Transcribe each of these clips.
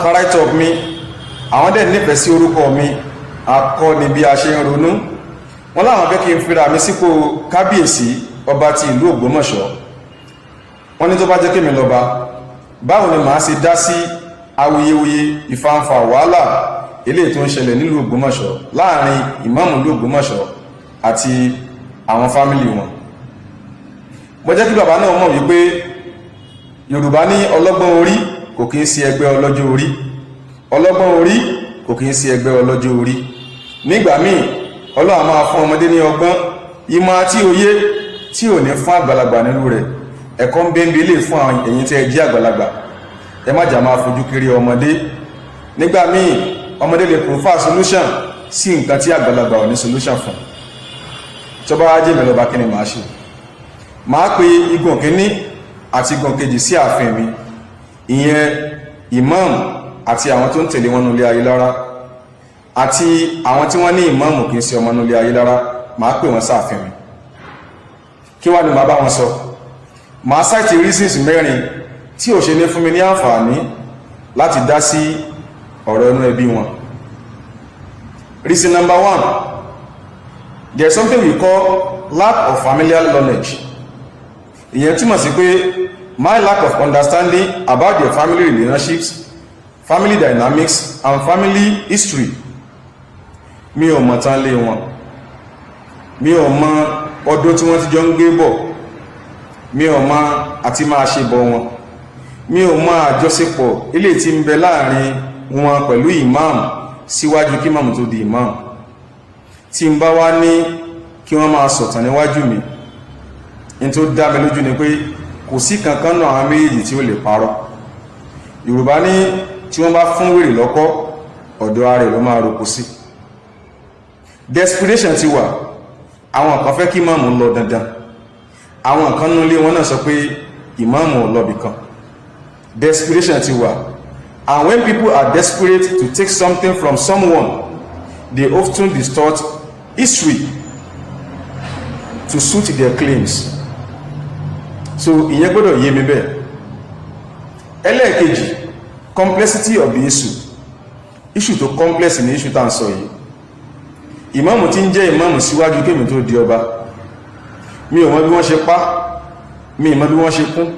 ka write up mi àwọn dẹ̀ nífẹ̀ẹ́ sí orúkọ mi akọni bí a ṣe ń ronú wọ́n láwọn fẹ́ kí n fira mi sípò kábíyèsí ọba ti ìlú Ògbómọ̀ṣọ́ wọ́n ní tó bá jẹ́ kémi lọ́ba báwo ni màá ṣe dá sí awuyewuye ìfàǹfà wàhálà eléyìí tó ń ṣẹlẹ̀ nílùú Ògbómọ̀ṣọ́ láàrin ìmáàmù ìlú Ògbómọ̀ṣọ́ àti àwọn fámìlì wọn. mo jẹ́ kí bàbá náà mọ̀ wípé Yorùbá ní ọlọ́gbọ́n orí kò kí ń sí ẹgbẹ́ ọlọ́jọ́ orí ọlọ́gbọ́n orí kò kí ń sí ẹgbẹ́ ọlọ́jọ́ orí nígbà míì Ọlọ́run máa fún ọmọdé ní ọgbọ́n ìmọ̀ àti òye tí ò ní fún àgbàlagbà nínú rẹ̀ ẹ̀kọ́ ń bẹ́ẹ̀ lè fún àwọn ẹ̀yin tí ẹ jẹ́ àgbàlagbà ẹ má jà máa fojú kiri ọmọdé nígbà míì ọmọdé lè provide solution sí nǹkan tí àgbàlagbà ò ní solution fún tó bá jẹ́ mẹ́lọ́ba kí ni màá ṣe màá pe igun kínní àti igun kejì sí ààfin mi ìyẹn imam àti àwọn tó ń tẹ̀lé wọn nílé ayé lára àti àwọn tí wọ́n ní imam kì í ṣe ọmọ nílé ayé lára màá pè wọ́n sáàfin mi kí wá ni màá bá wọn sọ màá sáìtì reasons mẹ́rin tí ò ṣe ní fún mi ní àǹfààní láti dá sí ọ̀rọ̀ inú ẹbí wọn. Reason number 1, there's something we call lack of familial knowledge. Ìyẹn túmọ̀ sí pé my lack of understanding about their family relationships, family dynamics and family history. Mi ò mọ̀ tán lé wọn, mi ò mọ̀ ọdún tí wọ́n ti jọ ń gbé bọ̀, mi ò mọ̀ àti máa ṣe bọ̀ wọn, mi ò mọ̀ àjọṣepọ̀ ilé tí ń bẹ láàrin wọn pẹ̀lú imam síwájú kí imam tó di imam. Tí ń bá wá ní kí wọ́n máa sọ̀tàn níwájú mi in tó dá mi lójú ni pé kò sí kankan náà àwọn méjèèjì tí ó lè parọ́. Yorùbá ní tí wọ́n bá fún wèrè lọ́kọ́ ọ̀dọ̀ ara rẹ̀ ló máa roko sí. Desperation ti wà, àwọn kan fẹ́ kí imam lọ dandan, àwọn kan nínú ilé wọn náà sọ pé imam ò lọ bìkan. Desperation ti wà, and when people are desperate to take something from someone, they often distort history to suit their claims. So ìyẹn gbọ́dọ̀ yé mi bẹ́ẹ̀. Ẹlẹ́ẹ̀kejì, complexity of the issue tó complex ní issue tá ń sọ yìí. Ìmáàmù tí ń jẹ́ ìmáàmù síwájú kémi tó di ọba, mi ò mọ̀ bí wọ́n ṣe pa, mi ò mọ̀ bí wọ́n ṣe kún,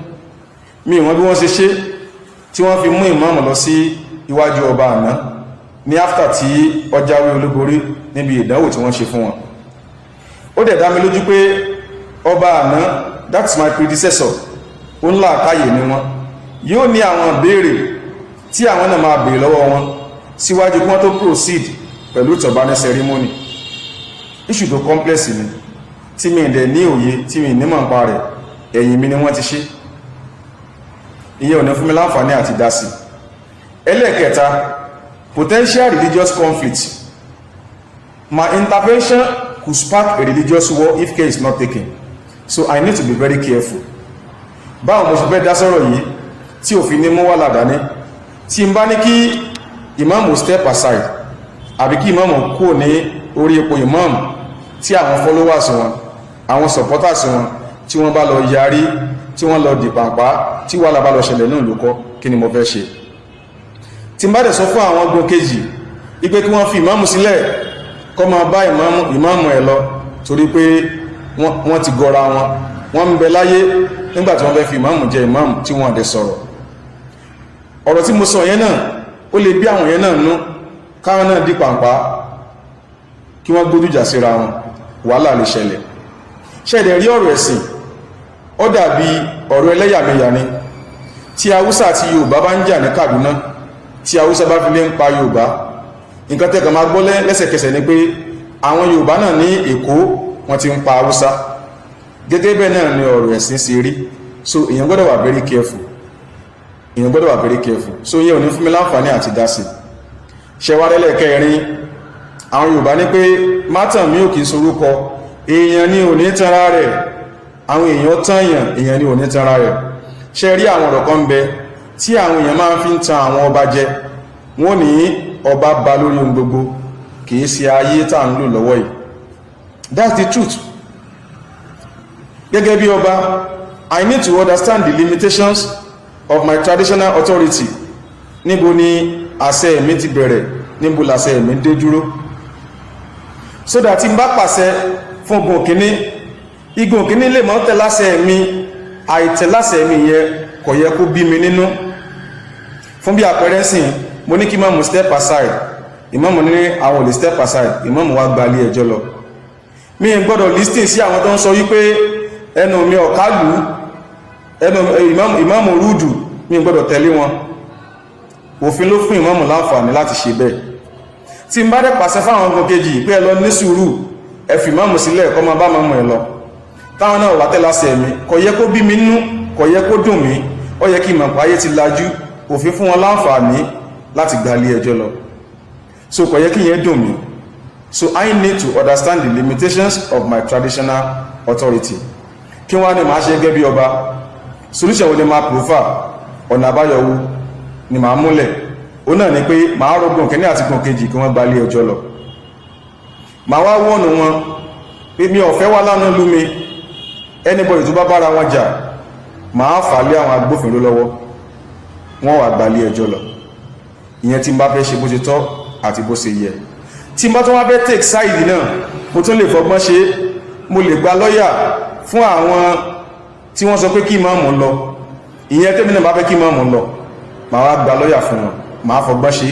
mi ò mọ̀ bí wọ́n ṣe ṣe tí wọ́n fi mú ìmáàmù lọ sí iwájú ọba àná ní after tí ó jáwé olúborí níbi ìdánwò tí wọ́n ṣe fún wọn. Ó dẹ̀ dá mi lójú pé ọba àná, that's my predecessor, ó ńlá àkáyè ní wọn yóò ní àwọn béèrè tí àwọn náà máa béèrè lọ́wọ́ wọn síwájú kí wọ́n tó proceed pẹ̀lú ìtọ̀bá ní ceremony. Issue tó complex ni tí mi dẹ̀ ní òye tí mi nímọ̀ nípa rẹ̀ ẹ̀yìn mi ni wọ́n ti ṣe, ìyẹn ò ní fún mi láǹfààní àti dá sí. Ẹlẹ́ẹ̀kẹta, potential religious conflict. My intervention could spark a religious war if care is not taken, so I need to be very careful. Báwo mo ṣe fẹ́ dá sọ̀rọ̀ yìí tí òfin ní mú wà ládàáni tí n bá ní kí ìmáàmù step aside àbí kí ìmáàmù kúrò ní orí ipò ìmáàmù tí àwọn followers wọn, àwọn supporters wọn tí wọ́n bá lọ yarí, tí wọ́n lọ dìpàpá, tí wàhálà bá lọ ṣẹlẹ̀ náà lókọ́, kí ni mo fẹ́ ṣe? Tí n bá dẹ̀ sọ fún àwọn ọgbọ́n kejì ipé kí wọ́n fi ìmáàmù sílẹ̀ kó máa bá ìmáàmù ẹ̀ lọ torí pé wọ́n ti gọra wọ́n ń bẹ láyé nígbàtí wọ́n fẹ́ fi ìmáàmù jẹ ìmáàmù tí wọ́n dẹ̀ sọ̀rọ̀. Ọ̀rọ̀ tí mo sọ yẹn náà ó lè bí àwọn yẹn náà nú káwọn náà dìpàpá kí wọ́n gbójújà síra wọn, wàhálà lè ṣẹlẹ̀. Ṣẹ̀dẹ̀ rí ọ̀rọ̀ ẹ̀sìn ó dàbí ọ̀rọ̀ ẹlẹ́yàmẹ̀yà ni. Tí Haúsá àti Yorùbá bá ń jà ní Kaduna, tí Haúsá bá fi lé ń pa Yorùbá, nǹkan tẹ́kàn máa gbọ́ lẹ́sẹ̀kẹsẹ̀ ni pé àwọn Yorùbá náà ní Èkó wọ́n ti ń pa Haúsá. Gẹ́gẹ́ bẹ́ẹ̀ náà ni ọ̀rọ̀ ẹ̀sìn ṣe rí. So èèyàn gbọ́dọ̀ wà very careful, èèyàn gbọ́dọ̀ wà very careful. So yẹ́ ò ní fún mi láǹfààní àti dá sí. Ṣẹwárẹ́lẹ̀ kẹrin, àwọn Yorùbá ní pé mátàn mi ò kìí sorúkọ, èèyàn ni ò ní tanra rẹ̀, àwọn èèyàn tàyàn, èèyàn ni ò ní tanra rẹ̀. Ṣe rí àwọn ọ̀rọ̀ kan bẹ tí àwọn èèyàn máa fi ń tan àwọn ọba jẹ, wọ́n ní ọba ba lórí ohun gbogbo, kìí ṣe ayé tá ń lò lọ́wọ́ yìí. That's the truth. Gẹ́gẹ́ bí ọba, I need to understand the limitations of my traditional authority níbo ni àṣẹ mi ti bẹ̀rẹ̀, níbo làṣẹ mi dé dúró, so that tí n bá pàṣẹ fún igun kìíní, igun kìíní lè mọ́ tẹ̀láṣẹ mi, àìtẹ̀láṣẹ mi yẹ kò yẹ kó bí mi nínú. Fún bí àpẹẹrẹ sìn, mo ní kí ìmáàmù step aside, ìmáàmù ní àwọn ò lè step aside, ìmáàmù wá gba ilé ẹjọ́ lọ. Mi ń gbọ́dọ̀ listing sí àwọn tó ń sọ wípé ẹnu mi ọ̀kálù, ẹnu ìmáàmù rúdù, mi ń gbọ́dọ̀ tẹ̀lé wọn. Òfin ló fún ìmáàmù láǹfààní láti ṣe bẹ́ẹ̀. Tí n bá dẹ̀ pàṣẹ fáwọn ọmọ kejì pé ẹ lọ ní sùúrù, ẹ fi ìmáàmù sílẹ̀ kó máa bá máàmù ẹ lọ, táwọn náà wà tẹ̀láṣẹ mi, kò yẹ kó bí mi nínú, kò yẹ kó dùn mí, ó yẹ kí ìmọ̀ páyé ti lajú, òfin fún wọn láǹfààní láti gba ilé ẹjọ́ lọ. So kò yẹ kí yẹn dùn mí. So I need to understand the limitations of my traditional authority. Kí wọ́n á ní máa ṣe gẹ́gẹ́ bí ọba, solution wo ni máa prefer, ọ̀nà àbáyọ wo ni máa múlẹ̀. Ó náà ni pé máa rọgbọ̀n kìíní àti gbọ̀n kejì kí wọ́n gba ilé ẹjọ́ lọ. Máa wá wọ́nù wọn pé mi ò fẹ́ wá lánàá lú mi, anybody tó bá bára wọn jà, máa fà lé àwọn agbófinró lọ́wọ́, wọ́n wà gba ilé ẹjọ́ lọ. Ìyẹn tí n bá fẹ́ ṣe bó ṣe tọ́ àti bó ṣe yẹ. Tí n bá tó wá fẹ́ take side náà, mo tún lè fọgbọ́n ṣe, mo lè gba lọ́yà fún àwọn tí wọ́n sọ pé kí ìmáàmù lọ. Ìyẹn tẹ́mi náà bá fẹ́ kí ìmáàmù lọ, màá wá gba lọ́yà fún wọn, màá fọgbọ́n ṣe.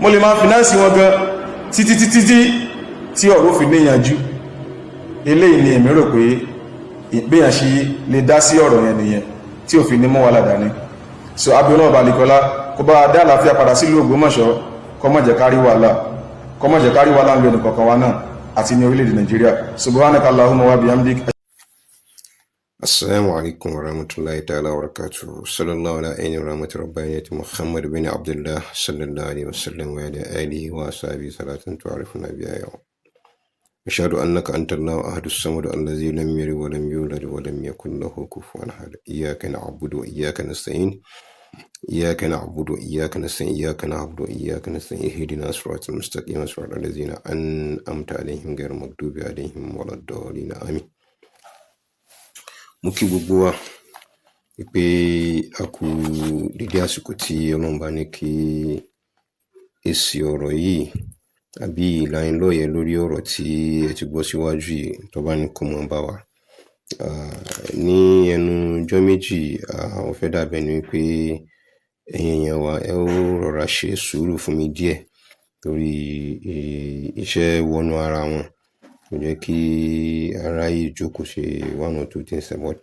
Mo lè máa finance wọn gan títí tí ọ̀rọ̀ fi níyànjú. Eléyìí ni èmi rò pé ìgbéyàn ṣe lè dá sí ọ̀rọ̀ yẹn nìyẹn tí ò fi ní mọ́ wa ládàá. So abiola ọbalikọlá kó bá dá àlàáfíà padà sílùú Ògbómọ̀ṣọ́, kó má jẹ́ kárí wàhálà ń lo ẹnìkọ̀ọ̀kan wa náà àti ní orílẹ̀-èdè Nàìjíríà. Subhanaka Allahumma wa bihamdik. Assalamu alaikum warahmatullahi ta'ala wabarakatuh. Sallallahu ala ainihi rahmatu rabbaniyati Muhammad bin Abdullah sallallahu alaihi wasallam wa ala alihi wa ashabihi salatan tu'arifuna biha yawm. Ashhadu annaka anta Allahu ahadus samad allazi lam yalid wa lam yulad wa lam yakul lahu kufuwan ahad. Iyyaka na'budu wa iyyaka nasta'in. إياك نعبد وإياك نستعين إياك نعبد وإياك نستعين اهدنا الصراط المستقيم صراط الذين أنعمت عليهم غير المغضوب عليهم ولا الضالين آمين. Mo kí gbogbo wa pé a kú dédé àsìkò tí Ọlọ́run bá ní kí èsì ọ̀rọ̀ yìí àbí ìlanilọ́yẹ̀ lórí ọ̀rọ̀ tí ẹ ti gbọ́ síwájú yìí tó bá ní kó mọ́ bá wa. Ní ẹnu ọjọ́ méjì ó fẹ́ dàbẹ̀ ni wípé ẹ̀yin èèyàn wa ẹ ó rọra ṣe sùúrù fún mi díẹ̀ torí iṣẹ́ wọnú ara wọn kò jẹ́ kí ara yìí jókòó ṣe one or two things about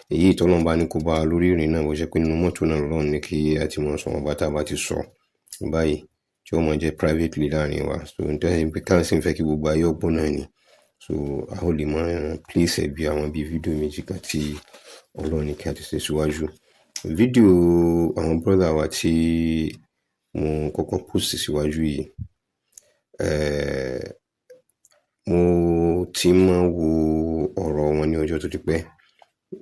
èyí tọ́lọ́run bá ní kó bá lórí ìrìn náà bó ṣe pé nínú mọ́tò náà lọ́rùn ní kí a ti mọ̀ sọ̀rọ̀ bá tá a bá ti sọ báyìí tí ó mọ̀ jẹ́ privately láàrin wa. So nítorí pé káàsì ń fẹ́ kí gbogbo ayé ọgbọ́n náà ni. So a ó lè mọ place bí àwọn bíi fídíò méjì kan tí Ọlọ́run ní kí a ti ṣe síwájú. Fídíò àwọn brother wa tí mo kọ́kọ́ post síwájú yìí, mo ti máa wo ọ̀rọ̀ wọn ní ọjọ́ tó ti pẹ́.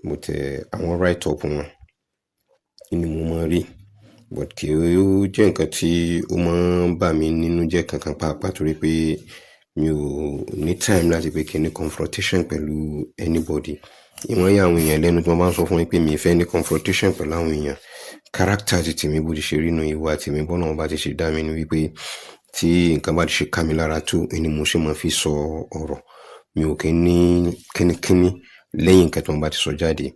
Mo tẹ àwọn write up wọn ni mo máa rí, but kì ó jẹ́ nǹkan tí ó máa ń bà mí nínú jẹ́ kankan pàápàá torí pé mi ò ní time láti pé kí ní confrontation pẹ̀lú anybody. Ìwọ̀n yà àwọn èèyàn lẹ́nu tí wọ́n bá ń sọ fún mi pé mi fẹ́ ní confrontation pẹ̀lú àwọn èèyàn. Character ti tèmi bó ti ṣe rí inú ìwà tèmi bọ́nà wọn bá ti ṣe dá mi ní wípé tí nǹkan bá ti ṣe ká mi lára tó ni mo ṣe máa fi sọ ọ̀rọ̀. Mi ò kí ní kíníkíní lẹ́yìn nǹkan tí wọ́n bá ti sọ jáde.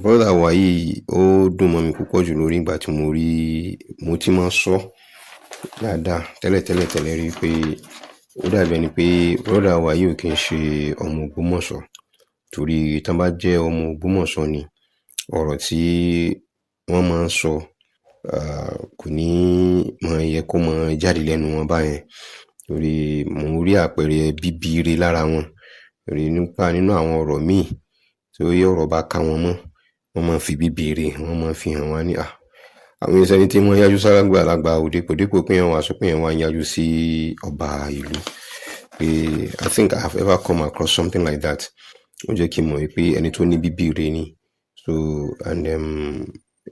Brother wa yìí ó dùn mọ́ mi púpọ̀ jù lórí ìgbà tí mo ti máa sọ dáadáa tẹ́lẹ̀ rí pé ó dàbí ẹni pé brother wa yìí ò kí ń ṣe ọmọ Ògbómọ̀ṣọ́ torí tí wọ́n bá jẹ́ ọmọ Ògbómọ̀ṣọ́ ni ọ̀rọ̀ tí wọ́n máa ń sọ kò ní máa yẹ kó máa jáde lẹ́nu wọn báyẹn torí mo rí àpẹẹrẹ bíbí ire lára wọn rí nípa nínú àwọn ọ̀rọ̀ míì tí ó yẹ ọ̀rọ̀ bá ká wọn mọ́ wọ́n máa fi bíbí ire wọ́n máa fi hàn wá ní àwọn ìṣẹ́ni tí wọ́n yájú sárágbà lágbà òdepòdépò pé wọ́n wá sọ pé wọ́n yájú sí ọba ìlú pé I think I have ever come across something like that. Ó jẹ́ kí n mọ̀ pé ẹni tó ní bíbí ire ni. So and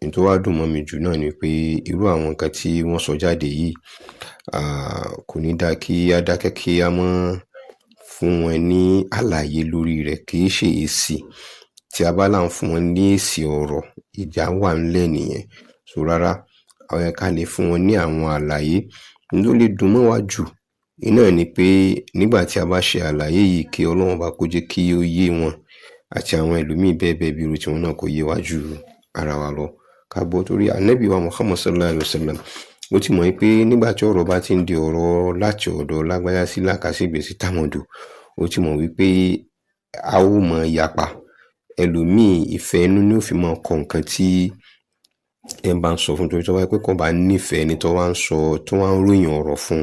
n tó wá dùn mọ́ mi jù náà ni pé irú àwọn nǹkan tí wọ́n sọ jáde yìí kò ní dá kí á dákẹ́ kí á mọ́ fún wọn ní àlàyé lórí rẹ̀ kì í ṣe èsì tí a bá là ń fún wọn ní èsì ọ̀rọ̀ ìjà wà ńlẹ̀ nìyẹn. So rárá ká lè fún wọn ní àwọn àlàyé ló lè dùn mọ́ wa jù. Iná ni pé nígbà tí a bá ṣe àlàyé yìí kí Ọlọ́run bá kó jẹ́ kí ó yé wọn àti àwọn ẹlòmíì bẹ́ẹ̀ bẹ́ẹ̀ bí irú tí wọn náà kò yé wá ju ara wa lọ. Ká gbọ́ torí Ànábì wa Muhammad sallallahu alaihi wasallam ó ti mọ̀ pé nígbà tí ọ̀rọ̀ bá ti ń di ọ̀rọ̀ láti ọ̀dọ̀ lágbájá sí làkàṣègbè sí tàmọ̀dù, ó ti mọ̀ wípé a ó mọ yapa. Ẹlòmíì ìfẹ́ inú ni ó fi mọ kọ nǹkan tí ẹ bá ń sọ fún, torí tó bá pẹ́ kọ́ bá nífẹ̀ẹ́ ni tó wá ń sọ tó wá ń ròyìn ọ̀rọ̀ fún,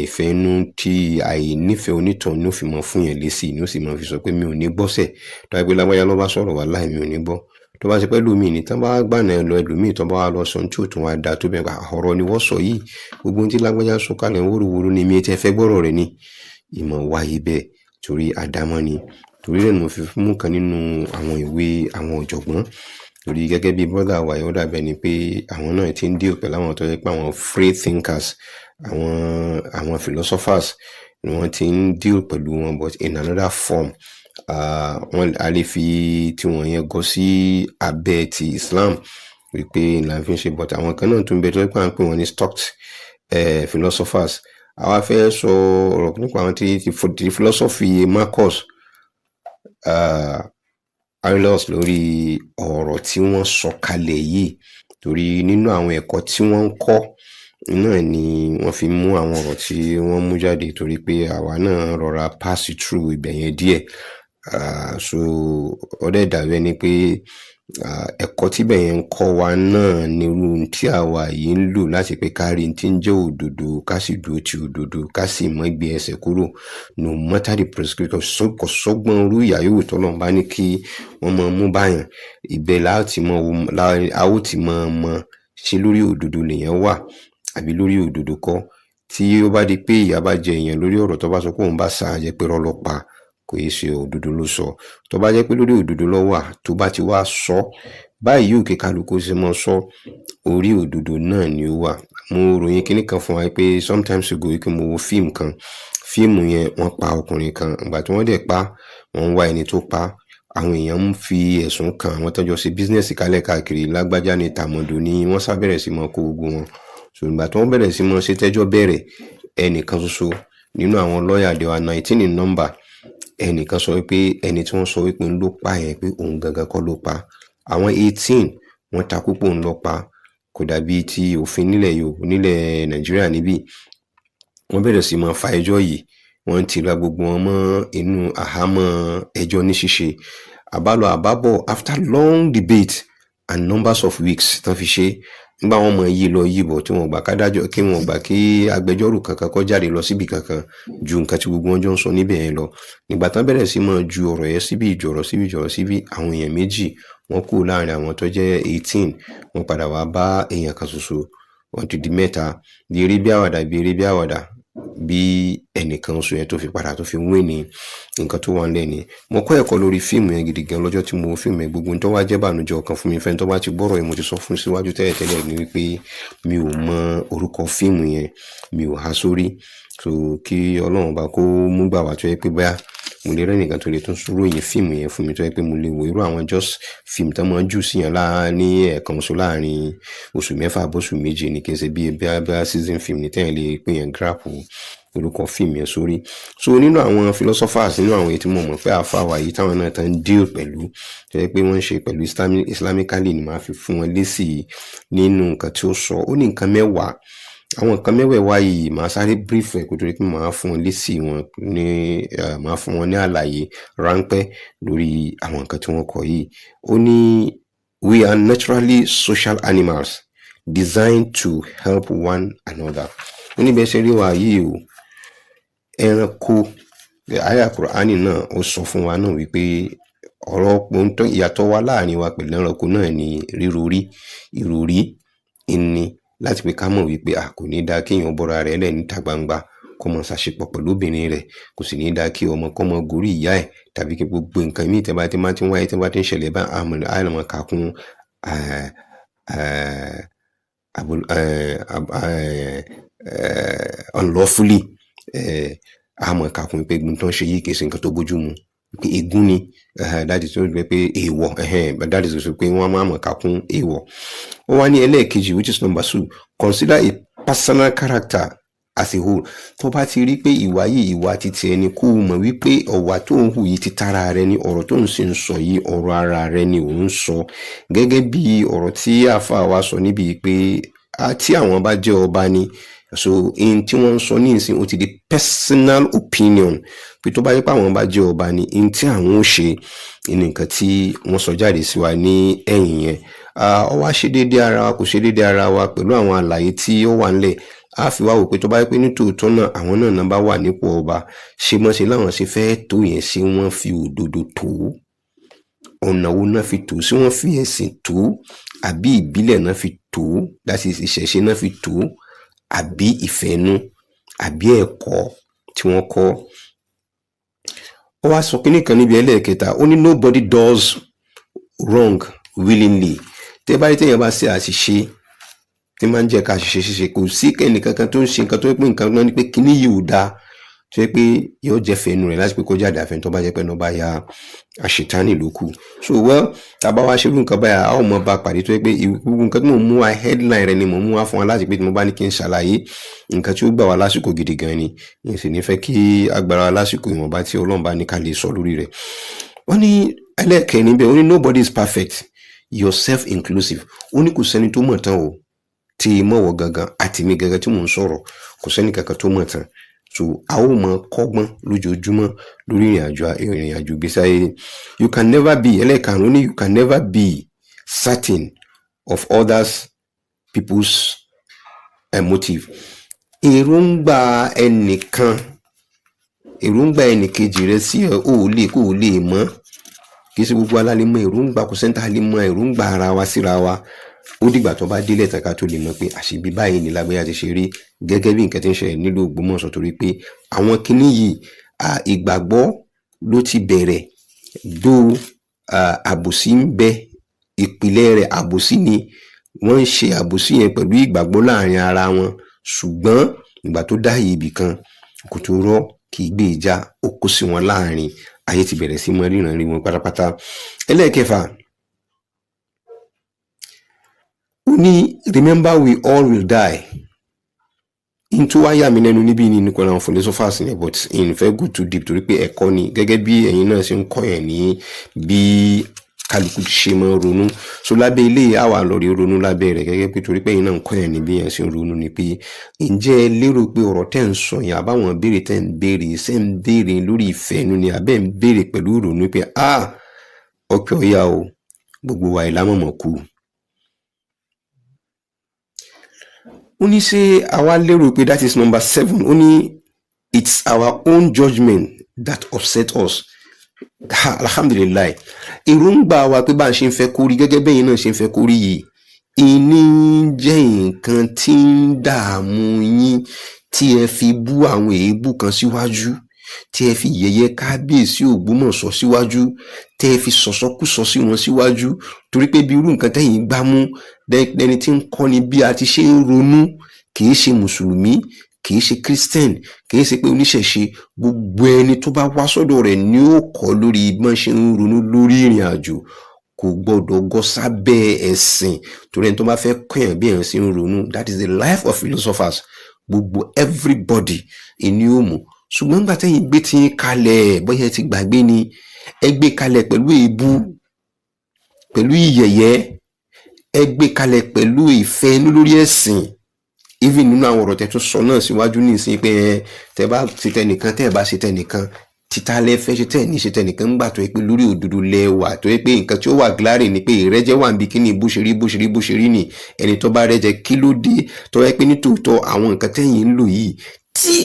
ìfẹ́ inú tí àìnífẹ̀ẹ́ onítàn ni ó fi mọ fún yẹn lésì ni ó sì mọ fi sọ pé mi ò ní gbọ́sẹ̀. tó bá pẹ́ lágbájá ló bá sọ̀rọ̀ wá láì mi ò ní gbọ́. tó bá ṣe pẹ́ lómi ní tán bá gbàna ẹ lọ ẹlòmíì tó bá wá lọ sọ tí ò tún wá da tó bẹ́ẹ̀ ọ̀rọ̀ ni wọ́n sọ yìí gbogbo ohun tí lágbájá sọ kalẹ̀ wóróworó ni mi ti fẹ́ gbọ́rọ̀ rẹ̀ ni. Ìmọ̀ wáyé bẹ́ẹ̀ torí àdámọ́ ni. Torí rẹ̀ ni mo fi mú kan nínú àwọn ìwé àwọn ọ̀jọ̀gbọ́n, torí gẹ́gẹ́ bí brother wa yóò dàbẹ̀ ni pé àwọn náà ti ń deal pẹ̀lú àwọn tó yẹ pé àwọn free thinkers, àwọn philosophers ni wọ́n ti ń deal pẹ̀lú wọn but in another form. Wọ́n a lè fi tiwọn yẹn gọ sí abẹ́ ti Islam wípé ìlànà fi ń ṣe, but àwọn kan náà tún bẹ tó yẹ pé à ń pè wọ́n ní stocked philosophers. Àwa fẹ́ sọ ọ̀rọ̀ nípa àwọn ti philosophy Marcus Aurelius lórí ọ̀rọ̀ tí wọ́n sọ kalẹ̀ yìí, torí nínú àwọn ẹ̀kọ́ tí wọ́n ń kọ́ náà ni wọ́n fi mú àwọn ọ̀rọ̀ tí wọ́n mú jáde, torí pé àwa náà rọra pass through ibẹ̀ yẹn díẹ̀. So ọdẹ dàbí ẹni pé ẹ̀kọ́ tí ibẹ̀ yẹn ń kọ́ wa náà ni irú tí àwa yìí ń lò láti pé kárí tí ń jẹ́ òdodo ká sì dúró ti òdodo ká sì mọ́ gbé ẹsẹ̀ kúrò no matter the prescription. Kò sọ́gbọ́n orú ìyá yòówù tọ́lọ́run bá ní kí wọ́n mọ mú báyàn ibẹ̀ a ó ti mọ ṣe lórí òdodo lèèyàn wà àbí lórí òdodo kọ́. Tí ó bá di pé ìyà bá jẹ èèyàn lórí ọ̀rọ̀ tó bá sọ pé òun bá sá jẹ́ pé rọ́ lọ pa kò yé ṣe òdodo ló sọ. Tó bá jẹ́ pé lórí òdodo ló wà tó bá ti wá sọ báyìí yóò kí kálukú ṣe mọ́ sọ orí òdodo náà ni ó wà. Mo ròyìn kíní kan fún wa pé sometimes ago kí mo wo fíìmù kan, fíìmù yẹn wọ́n pa ọkùnrin kan, ìgbà tí wọ́n dẹ̀ pa wọ́n ń wá ẹni tó pa. Àwọn èèyàn ń fi ẹ̀sùn kan àwọn tó jọ ṣe bísínẹ́sì kálẹ̀ káàkiri lágbájá ni tàmọ̀dò ni wọ́n sá bẹ̀rẹ̀ sí mọ́ kó gbogbo wọn. So ìgbà tí wọ́n bẹ̀rẹ̀ sí mọ́ ṣe tẹ́jọ́ bẹ̀rẹ̀ ẹnìkan ṣoṣo nínú àwọn lọ́ọ̀yà they were 19 in number, ẹnìkan sọ wípé ẹni tí wọ́n sọ wípé ń ló pa yẹn pé òun gangan kọ́ ló pa. Àwọn 18 wọ́n takú pé òun ló pa. Kò dàbí ti òfin nílẹ̀ Nàìjíríà níbí. Wọ́n bẹ̀rẹ̀ sí mọ́ fa ẹjọ́ yìí, wọ́n ti ra gbogbo wọn mọ́ inú àhámọ́ ẹjọ́ ní ṣíṣe. Àbálọ àbábọ̀ after long debate and numbers of weeks tán fi ṣe, nígbà wọn mọ yí lọ yí bọ̀ tí wọ́n gbà kádájọ́ kí wọ́n gbà kí agbẹjọ́rò kankan kó jáde lọ síbi kankan ju nǹkan tí gbogbo wọn jọ ń sọ níbẹ̀ yẹn lọ. Nígbà tán bẹ̀rẹ̀ sí mọ́ ju ọ̀rọ̀ yẹn síbi ìjọ̀rọ̀ síbi àwọn èèyàn méjì wọ́n kú láàrin àwọn tó jẹ́ 18 wọ́n padà wá bá èèyàn kan ṣoṣo wọ́n ti di mẹ́ta bí eré bí àwàdà bí ẹnìkan oṣù yẹn tó fi padà tó fi wé ní nǹkan tó wà nílẹ̀ ni. Mo kọ́ ẹ̀kọ́ lórí fíìmù yẹn gidi gan lọ́jọ́ tí mo fíìmù yẹn gbogbo tó wá jẹ́ bànújẹ́ ọkàn fún mi fẹ́ tó bá ti gbọ́rọ̀ yẹn mo ti sọ fún síwájú tẹ́lẹ̀ ni wípé mi ò mọ orúkọ fíìmù yẹn mi ò há sórí. So kí Ọlọ́run bá kó mú gbà wá tó yẹ pé báyà mo lè rẹ́nìkan tó lè tún ròyìn fíìmù yẹn fún mi tó yẹ pé mo lè wo irú àwọn just fíìmù tó máa ń jù sí yẹn ní ẹ̀ẹ̀kan oṣù láàrin oṣù mẹ́fà bóṣù méje ní kí n ṣe bí season film ní tẹ́yìn lè pè yẹn grap orúkọ fíìmù yẹn sórí. So nínú àwọn philosophers nínú àwọn èyí tí mo mọ̀ pé àfàwà yìí táwọn náà tán deal pẹ̀lú tó yẹ pé wọ́n ń ṣe pẹ̀lú islamically ni màá fi fún wọn lésì nínú nǹkan tí ó sọ. Ó ní nǹkan mẹ́wàá, àwọn nǹkan mẹ́wẹ̀ẹ̀wá yìí màá sáré brief ẹ̀ kó tó rí pé màá fún wọn lésì wọn ní màá fún wọn ní àlàyé ráńpẹ́ lórí àwọn nǹkan tí wọ́n kọ yìí. Ó ní we are naturally social animals designed to help one another. Ó ní bẹ́ẹ̀ ṣe rí wa yìí o ẹranko àyá Kùránì náà ó sọ fún wa náà wípé ọ̀rọ̀ pọ̀ntọ́ ìyàtọ̀ wa láàrin wa pẹ̀lú ẹranko náà ni ìròrí ìní láti pé ká mọ̀ wípé kò ní dá kí èèyàn bọ́ra rẹ̀ lẹ̀ níta gbangba kó mọ ṣàṣepọ̀ pẹ̀lú obìnrin rẹ̀, kò sì ní dá kí ọmọ kọ́ mọ gorí ìyá ẹ̀ tàbí kí gbogbo nǹkan míì tẹ́ bá ti máa ti ń wáyé tẹ́ bá ti ń ṣẹlẹ̀ bá àmọ̀ kàkún unlawfully àmọ́ kàkún pé gbogbo tó ń ṣe yìí kìí ṣe nǹkan tó bójú mu pé ègún ni that is pé èèwọ̀ but that is pé wọ́n máa mọ̀ ká kún èèwọ̀. Ó wá ní ẹlẹ́ẹ̀kejì which is number 2, consider a personal character as a whole. Tó bá ti rí pé ìwà yìí ìwà titi ẹni, kó mọ̀ wípé ọ̀wà tó ń hù yìí ti tara rẹ ni, ọ̀rọ̀ tó ń sì ń sọ yìí ọ̀rọ̀ ara rẹ ni òun sọ. Gẹ́gẹ́ bí ọ̀rọ̀ tí àfáà wa sọ níbi pé tí àwọn bá jẹ́ ọba ni, so in tí wọ́n ń sọ ní ìsìn ó ti di personal opinion pé tó bá yẹ pé àwọn bá jẹ́ ọba ni in tí àwọn ó ṣe ní nǹkan tí wọ́n sọ jáde sí wa ní ẹ̀yìn yẹn. Ó wá ṣe déédé ara wa kò ṣe déédé ara wa pẹ̀lú àwọn àlàyé tí ó wà nílẹ̀. A fi wá wò pé tó bá yẹ pé nítòótọ́ náà àwọn náà bá wà nípò ọba, ṣe mọ́ ṣe láwọn ṣe fẹ́ tó yẹn, ṣé wọ́n fi òdodo tó, ọ̀nà wo náà fi tó, ṣé wọ́n fi ẹ̀sìn tó àbí ìbílẹ̀ náà fi tó, that is ìṣẹ̀ṣe náà fi tó, àbí ìfẹ́nu àbí ẹ̀kọ́ tí wọ́n kọ́. Ó wá sọ kíní kan níbi ẹlẹ́ẹ̀kẹta, ó ní nobody does wrong willingly. Tẹ́ bá rí téèyàn bá ṣe àṣìṣe tí máa ń jẹ́ ká ṣiṣẹ́ ṣíṣe, kò sí ẹnìkankan tó ń ṣe nǹkan tó yẹ pé nǹkan náà ni pé kíní yìí ò dáa, tó yẹ pé yóò jẹ́ fẹ́nu rẹ̀ láti pé kó jáde àfẹ́ni tó bá jẹ́ pé náà bá ya àṣetánì ló kù. So tàbá wá ṣerú nǹkan báyà a ó mọ bá pàdé tó yẹ pé gbogbo nǹkan tí mo mú wa headline rẹ̀ ni mo mú wa fún wa láti pé tí mo bá ní kí n ṣàlàyé nǹkan tí ó gbà wá lásìkò gidi gan ni, n sì ní fẹ́ kí agbára wa lásìkò ìwọ̀nba tí Ọlọ́run bá ní ká lè sọ lórí rẹ̀. Wọ́n ní ẹlẹ́ẹ̀kẹrin bẹ́ẹ̀, ó ní nobody is perfect, yourself inclusive. Ó ní kò sẹ́ni tó mọ̀ tán o, tí mọ̀wọ̀ gangan àti mi gangan tí mò ń sọ̀rọ̀, kò sẹ́ni kankan tó mọ̀ tán. So a ó mọ kọ́gbọ́n lójoojúmọ́ lórí ìrìn àjò ìgbésí ayé. You can never be, ẹlẹ́ẹ̀karùn-ún ó ní you can never be certain of others people's motive. Èròǹgbà ẹnìkan, èròǹgbà ẹnìkejì rẹ sí ẹ kò lè mọ̀. Kì í ṣe gbogbo alálẹ̀ mọ̀ èròǹgbà, kò sẹ́ńtà lè mọ̀ èròǹgbà ara wa síra wa. Ó dìgbà tó bá délẹ̀ tán ká tó lè mọ̀ pé àṣìbí báyìí ni lágbájá ti ṣe rí, gẹ́gẹ́ bí nǹkan tí ń ṣẹlẹ̀ nílùú Ògbómọ̀ṣọ́, torí pé àwọn kinní yìí ìgbàgbọ́ ló ti bẹ̀rẹ̀ dó àbòsí ń bẹ, ìpìlẹ̀ rẹ̀ àbòsí ni, wọ́n ń ṣe àbòsí yẹn pẹ̀lú ìgbàgbọ́ láàrin ara wọn, ṣùgbọ́n ìgbà tó dáyé ibì kan kò tó rọ́ kì í gbé ìjà, ó kó sí wọn láàrin, ayé ti bẹ̀rẹ̀ sí mọ́ ríran rí wọn pátápátá. Ẹlẹ́ẹ̀kẹfà, ó ní remember we all will die. In tó wá yà mí lẹ́nu níbí ni nìkan àwọn philosophers ni, but in fẹ́ go too deep torí pé ẹ̀kọ́ ni, gẹ́gẹ́ bí ẹ̀yin náà ṣe ń kọ́ yẹn ní bí kálukú ṣe máa ronú. So lábẹ́ ilé àwa lọ rí ronú lábẹ́ rẹ̀, gẹ́gẹ́ bí torí pé ẹ̀yin náà ń kọ́ yẹn ní bí yẹn ṣe ń ronú ni pé ǹjẹ́ ẹ lérò pé ọ̀rọ̀ tẹ́ ń sọ yẹn àbáwọn béèrè tẹ́ ń béèrè ṣé ń béèrè lórí ìfẹ́ inú ni àbẹ́ ń béèrè pẹ̀lú ìrònú pé ọkẹ́ ọ̀yà o gbogbo wa ìlàmọ̀mọ̀ kú. Ó ní ṣé àwa lérò pé that is number 7. Ó ní it's our own judgment that upset us. Alhamdulillah. Èròǹgbà wa pé bá ń ṣe ń fẹ́ kórí gẹ́gẹ́ bẹ́yìn náà ṣe ń fẹ́ kórí yìí, ìní jẹ́ nǹkan tí ń dààmú yín, tí ẹ fi bú àwọn èébú kan síwájú, tí ẹ fi yẹ̀yẹ́ kábíyèsí Ògbómọ̀ṣọ́ síwájú, tí ẹ fi sọ̀sọ́kúsọ sí wọn síwájú, torí pé bí irú nǹkan tẹ́yìn gbá mú ẹni tí ń kọ́ ni bí a ti ṣe ń ronú, kìí ṣe mùsùlùmí, kìí ṣe christian, kìí ṣe pé oníṣẹ̀ṣe, gbogbo ẹni tó bá wá sọ́dọ̀ rẹ̀ ni ó kọ́ lórí bọ́n ṣe ń ronú lórí ìrìn àjò, kò gbọ́dọ̀ gọ́ sábẹ́ ẹ̀sìn, torí ẹni tó bá fẹ́ kọ́yàn bí ẹ̀yàn ṣe ń ronú, that is the life of philosophers. Gbogbo everybody ìní ó mú. Ṣùgbọ́n nígbà tẹ́yìn gbé tí ń kalẹ̀, bóyá ti gbàgbé ni, ẹ gbé kalẹ̀ pẹ̀lú èébú, pẹ̀lú ìyẹ̀yẹ́, ẹ gbé kalẹ̀ pẹ̀lú ìfẹ́ inú lórí ẹ̀sìn. Even nínú àwọn ọ̀rọ̀ tẹ́ tún sọ náà síwájú ní ìsìn pé tẹ́ bá ṣe tẹnìkan, tẹ́ bá ṣe tẹnìkan, títa lẹ fẹ́ ṣe tẹ́ ní ṣe tẹnìkan ń gbà tó yẹ pé lórí òdodo lẹ́wà, tó yẹ pé nǹkan tí ó wà gláàrì ni pé ìrẹ́jẹ wà níbi kíní bó ṣe rí ni ẹni tó bá rẹ́jẹ kí ló dé, tó yẹ pé nítòótọ́ àwọn nǹkan tẹ́yìn ń lò yìí tí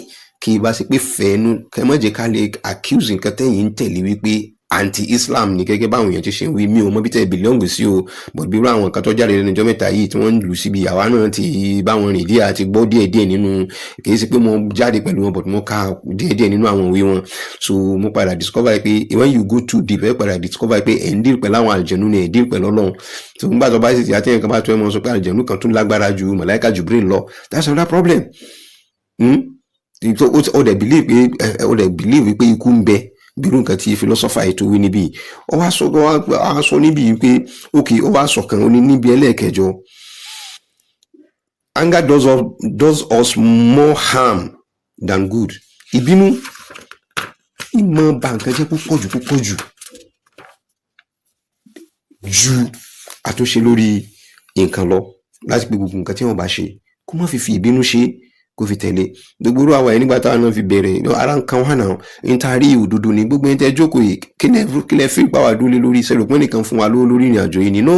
kì í bá ṣe pé fẹ́ẹ́nu, kẹ́ mọ́ jẹ́ ká lè accuse nǹkan tẹ́yìn ń tẹ̀lé wípé anti-Islam ni, gẹ́gẹ́ báwọn èèyàn ti ṣe ń wí, mi ò mọ̀ bí tẹ́ belong sí o, but bí irú àwọn nǹkan tó jáde lẹ́nu ọjọ́ mẹ́ta yìí tí wọ́n ń lù síbi àwa náà ti báwọn rìn díẹ̀ àti gbọ́ díẹ̀ nínú, kì í ṣe pé mo jáde pẹ̀lú wọn, but mo ka díẹ̀ nínú àwọn ìwé wọn. So mo padà discover pé when you go too deep, ẹ padà discover pé ẹ̀ ń deal pẹ̀lú àwọn àlùjànnú ni, ẹ̀ deal pẹ̀lú Ọlọ́run. So nígbà tó bá sì ti àti ẹ̀kan bá tó ẹ̀ mọ́ sọ pé àlùjànnú kan tún lágbára ju màláíkà Jibril lọ, that's another problem. So ó dẹ̀ believe pé ikú ń bẹ, bírú nǹkan tí philosopher yìí tó wí níbí ó wá sọ níbí pé ok ó wá sọ kan ó ní níbi ẹlẹ́ẹ̀kẹjọ anger does us more harm than good. Ìbínú ìmọ̀ bà nǹkan jẹ́ púpọ̀ jù àtúnṣe lórí nǹkan lọ láti pé gbogbo nǹkan tí wọ́n bá ṣe kó má fi ìbínú ṣe kó fi tẹ̀lé gbogbo àwọn ẹ̀ nígbà táwọn náà fi bẹ̀rẹ̀ ara nǹkan wà náà ń taari òdodo ní gbogbo ẹni tẹ́ jókòó yìí kí lẹ fi pàwà dúlé lórí iṣẹ́ rò pé nìkan fún wa lówó lórí ìrìn àjò yìí nínú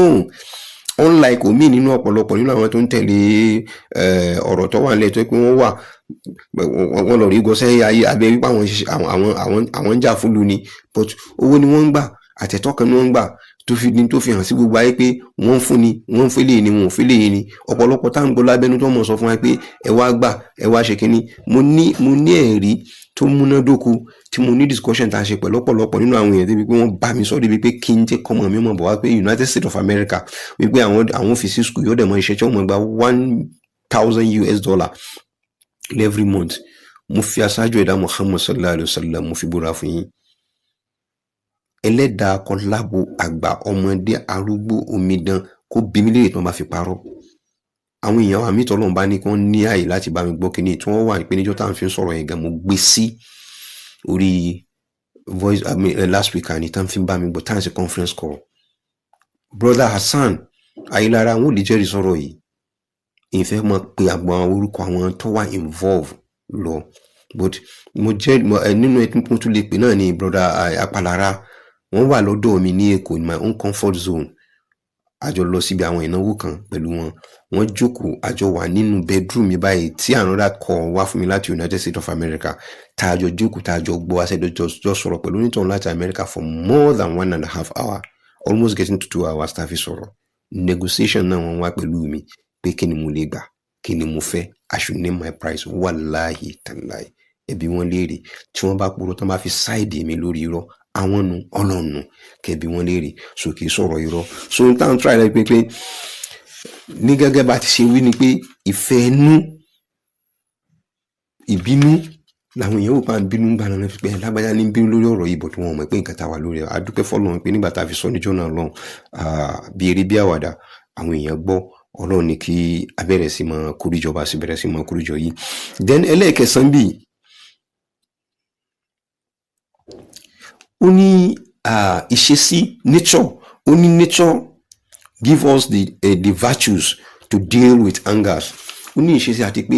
unlike omi nínú ọ̀pọ̀lọpọ̀ nínú àwọn tó ń tẹ̀lé ọ̀rọ̀ tó wà nílẹ̀ tó pé wọ́n lọ rí gọ́sẹ́ ayé abẹ́ wípé àwọn ń jà fún lu ni but owó ni wọ́n ń gbà àtẹ̀tọ́ kan ni wọ́n ń gbà tó fi hàn sí gbogbo ayé pé wọ́n fún ni wọ́n fẹ́lẹ̀ ni wọ́n fẹ́lẹ̀ ni ọ̀pọ̀lọpọ̀ tá ń gbọ́ lábẹ́nu tó mọ̀ sọ fún wa pé ẹ wá gbà ẹ wá ṣe kínní mo ní ẹ̀rí tó múnádóko tí mo ní discussion tá a ṣe pẹ̀lú ọ̀pọ̀lọpọ̀ nínú àwọn èèyàn débi pé wọ́n bá mi sọ débi pé kí n jẹ́ kọ́mọ mi mọ̀ bọ̀ wá pé United States of America wípé àwọn fi sí school yóò dẹ̀ mọ iṣẹ́ tí wọ́n mọ̀ gba $1,000 every month. Mo fi aṣáájú ẹ̀dá Muhammad sallallahu alayhi wa sallam mo fi búra fún yín ẹlẹ́dàá kọlábo àgbà ọmọdé arúgbó omidan kó bí mi léèrè tí wọ́n bá fi parọ́ àwọn èèyàn àmì tọ́lọ́run bá ní kí wọ́n ní àyè láti bá mi gbọ́ kíní tí wọ́n wà pé níjọ́ tá à ń fi sọ̀rọ̀ yẹn gan mo gbé sí orí voice last week àní tá à ń fi bá mi gbọ́ tá à ń ṣe conference call brother Hassan Ayélára àwọn olè jẹ́rìí sọ̀rọ̀ yìí ìfẹ́ mọ̀ pé àgbọn àwọn orúkọ àwọn tó wà involve lọ but mo jẹ́ nínú ẹtí tó tún lè pè náà ni brother Apalára wọ́n wà lọ́dọ̀ mi ní Èkó in my own comfort zone àjọ lọ síbi àwọn ìnáwó kan pẹ̀lú wọ́n jókòó àjọ wà nínú bedroom mi báyìí tí another call wá fún mi láti United States of America tá àjọ jókòó tá àjọ gbọ́ àṣẹjọ sọ̀rọ̀ pẹ̀lú onítọ̀hún láti America for more than 1.5 hours almost getting to 2 hours tá a fi sọ̀rọ̀ negotiation náà wọ́n wá pẹ̀lú mi pé kí ni mo lè gbà kí ni mo fẹ́ I should name my price wàláhì tàláhì ẹbí wọn léèrè tí wọ́n bá purọ́ tán bá fi sáìdì mi lórí irọ́ àwọn nu ọlọ́nu kẹbi wọn léèrè so kì í sọ̀rọ̀ irọ́ so n táwọn try like pé ní gẹ́gẹ́ bá ti ṣe wí ni pé ìfẹ́ inú ìbínú làwọn èèyàn ò bá ń bínú gbà náà fi pé lágbájá ní bínú lórí ọ̀rọ̀ yìí bọ̀ tí wọ́n mọ̀ pé nǹkan tá wà lórí ẹ̀ adúpẹ́ fọ́lọ́run pé nígbà tá a fi sọ níjọ́ náà lọ́hùn bí eré bí àwàdà àwọn èèyàn gbọ́ ọlọ́run ní kí abẹ́rẹ́ sí máa kórìjọba sí bẹ̀rẹ̀ sí máa kórìjọ yìí then ẹlẹ́ẹ̀kẹsàn bíi ó ní ìṣesí nature ó ní nature give us the virtues to deal with angers ó ní ìṣesí àti pé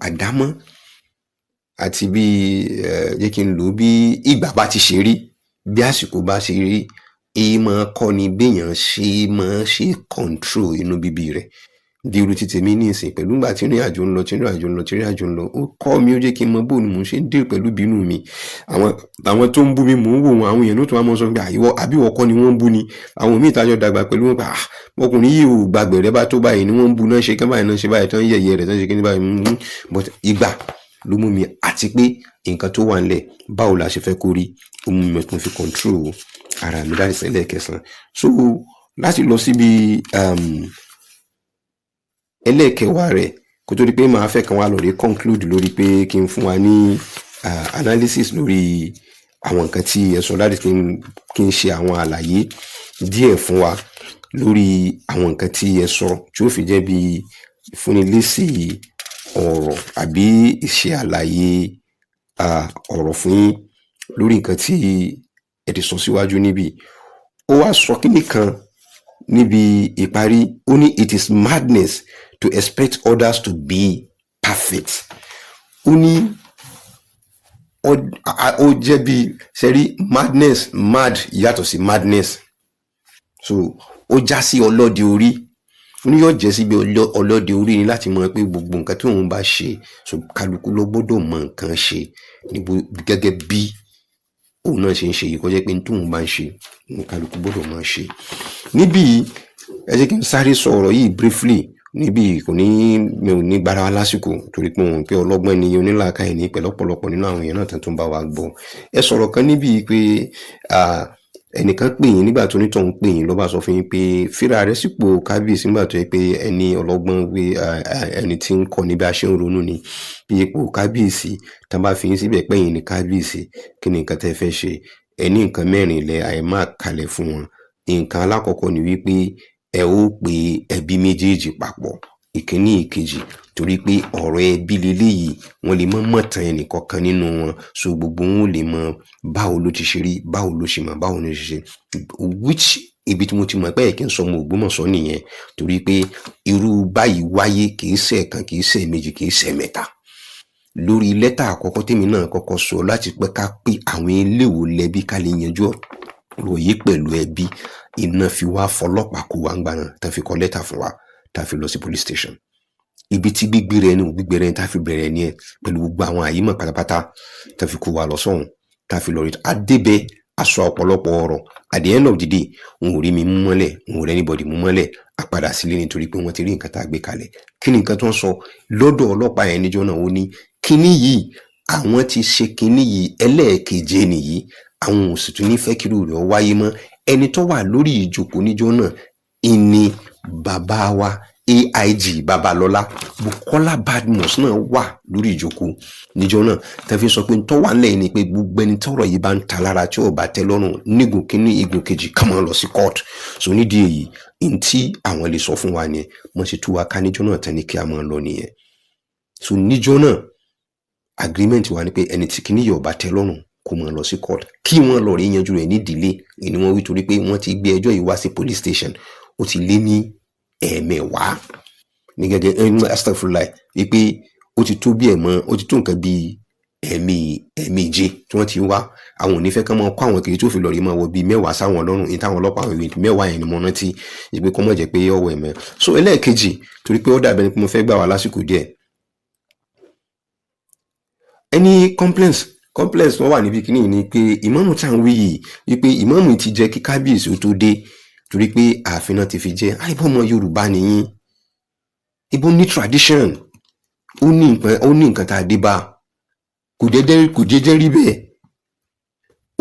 àdámọ́ àti bí jẹ́ kí n lò bí ìgbà bá ti ṣe rí bí àsìkò bá ṣe rí èyí máa kọ́ ni béèyàn ṣe máa ṣe control inú bíbí rẹ̀ bí irú ti tèmi ní ìsìn pẹ̀lú ìgbà tí ìrìn àjò ń lọ ó kọ́ mi ó jẹ́ kí n mọ bó ni mò ń ṣe ń dé pẹ̀lú bínú mi àwọn tó ń bú mi mò ń wò wọn àwọn èèyàn ló tún wá mọ́ sọ pé àbíwọ̀ kọ́ ni wọ́n ń bú ni àwọn míì tájọ́ dàgbà pẹ̀lú wọn pé ọkùnrin yìí ò gbàgbé rẹ bá tó báyìí ni wọ́n ń bú náà ṣe kán báyìí náà ṣe báyìí tán yẹ̀yẹ́ rẹ̀ tán ṣe kí ní báyìí but ìgbà ló mú mi àti pé nǹkan tó wà nílẹ̀ báwo la ṣe fẹ́ kó rí ó mú mi tún fi control ara mi láti ṣẹlẹ̀ kẹsàn so láti lọ síbi ẹlẹ́ẹ̀kẹwàá rẹ̀ kó tó di pé màá fẹ́ kan wá lórí conclude lórí pé kí n fún wa ní analysis lórí àwọn nǹkan tí ẹ sọ láti kí n ṣe àwọn àlàyé díẹ̀ fún wa lórí àwọn nǹkan tí ẹ sọ tí ó fi jẹ́ bí ìfúnnilésì ọ̀rọ̀ àbí ìṣe àlàyé ọ̀rọ̀ fún yín lórí nǹkan tí ẹ ti sọ síwájú níbí ó wá sọ kíní kan níbi ìparí ó ní it is madness to expect others to be perfect ó ní ó jẹ́ bí sẹ́rí mad yàtọ̀ sí madness so ó já sí ọlọ́dẹ orí ó ní yóò jẹ́ sí bí ọlọ́dẹ orí ni láti mọ̀ pé gbogbo nǹkan tí òun bá ṣe so kálukú ló gbọ́dọ̀ mọ nǹkan ṣe gẹ́gẹ́ bí òun náà ṣe ń ṣe yìí kó jẹ́ pé tóun bá ń ṣe kálukú gbọ́dọ̀ máa ṣe níbí ẹ jẹ́ kí n sáré sọ ọ̀rọ̀ yìí briefly níbí mi ò ní gbára wa lásìkò torí pé òun pé ọlọ́gbọ́n ni onílàákàyè ní pẹ̀lú ọ̀pọ̀lọpọ̀ nínú àwọn èèyàn náà tó ń bá wa gbọ́ ẹ sọ̀rọ̀ kan níbí pé ẹnìkan pè yín nígbà tó nítọ̀ ń pè yín ló bá sọ fún yín pé fíra rẹ̀ sípò kábíyèsí nígbà tó yẹ pé ẹni ọlọ́gbọ́n pé ẹni tí ń kọ́ ní bí a ṣe ń ronú ni bí ipò kábíyèsí tá bá fi yín síbẹ̀ pé yín ní kábíyèsí kí ni nǹkan tẹ́ fẹ́ ṣe ẹni nǹkan mẹ́rin ilẹ̀ àìmá kalẹ̀ fún wọn. Nǹkan alákọ̀ọ́kọ́ ni wípé ẹ ó pe ẹbí méjèèjì papọ̀ ìkíní ìkejì torí pé ọ̀rọ̀ ẹbí leléyìí wọ́n lè mọ̀ tán ẹnìkọ̀ọ̀kan nínú wọn so gbogbo wọn lè mọ báwo ló ti ṣe rí báwo ló ṣe mọ̀ báwo ló ṣe ṣe which ibi tí mo ti mọ̀ pé kí n sọ ọmọ Ògbómọ̀ṣọ́ nìyẹn torí pé irú báyìí wáyé kìí ṣe ẹ̀kan kìí ṣe méjì kìí ṣe mẹ́ta. Lórí lẹ́tà àkọ́kọ́ tèmi náà kọ́kọ́ sọ láti pé ká pé àwọn eléwo lẹ́bí ká lè yanjú ọ̀rọ̀ yìí pẹ̀lú ẹbí iná fi wá fọlọ́pàá kó wa ń gbà náà tá fi kọ lẹ́tà fún wa tá fi lọ sí police station. Ibi tí gbígbé rẹ̀ tá fi bẹ̀rẹ̀ ní ẹ pẹ̀lú gbogbo àwọn àyímọ̀ pátápátá tá fi kó wa lọ sọ́hun tá fi lọ rí adébẹ̀ aṣọ ọ̀pọ̀lọpọ̀ ọ̀rọ̀ at the end of the day wọn ò rí mi mú mọ́lẹ̀ wọn ò rẹ́ anybody mú mọ́lẹ̀ a padà sílé nítorí pé wọ́n ti rí nǹkan tá a gbé kalẹ̀. Kí ni nǹkan tó ń sọ lọ́dọ̀ ọlọ́pàá yẹn níjọ́ náà ó ní kíní yìí àwọn ti ṣe kíní yìí ẹlẹ́ẹ̀keje nìyí àwọn ò sì tún ní fẹ́ kí irú rẹ̀ wáyé mọ́. Ẹni tó wà lórí ìjókòó níjọ́ náà ìní bàbá wa AIG Babalọ́lá Bukola Badmus náà wà lórí ìjókòó níjọ́ náà tẹ́fí sọ pé tó wà nílẹ̀ ni pé gbogbo ẹni tọ́rọ̀ yìí bá ń ta lára tí ò bá tẹ́ lọ́rùn nígun kínní igun kejì ká máa lọ sí court. So nídìí èyí n tí àwọn lè sọ fún wa ni wọ́n ṣe tú wa ká níjọ́ náà tán ní kí a máa lọ nìyẹn. So níjọ́ náà agreement wa ni pé ẹni tí kínní yóò bá tẹ́ lọ́rùn kó máa lọ sí court kí wọ́n lọ rí yanjú rẹ̀ ní ìdílé ni wọ́n wí torí pé wọ́n ti gbé ẹjọ́ yìí wá sí police station ó ti lé ní ẹ̀ẹ̀mẹ̀wàá ní gẹ́gẹ́ astagfirullah wípé ó ti tó bí ẹ̀mọ́ ó ti tó nǹkan bí ẹ̀ẹ̀méje tí wọ́n ti wá àwọn ò ní fẹ́ kán máa kó àwọn kiri tó fi lọ rí máa wọ bíi mẹ́wàá sáwọn lọ́rùn ní táwọn ọlọ́pàá àwọn ìwé mẹ́wàá yẹn ni mo rántí ìpè kọ́ mọ̀ jẹ́ pé ọwọ́ ẹ̀mẹ́. So ẹlẹ́ẹ̀kejì torí pé ó dàbẹ̀ ni pé mo fẹ́ gbà wá lásìkò díẹ̀ any complaints wọ́n wà níbi kíní ni pé ìmáàmù tá à ń wí yìí wípé ìmáàmù ti jẹ́ kí kábíyèsí ó tó dé torí pé ààfin náà ti fi jẹ́ àìbọ̀ ọmọ Yorùbá nìyí ibo ní tradition ó ní nǹkan tá a dé bá kò jẹ́jẹ́ rí bẹ́ẹ̀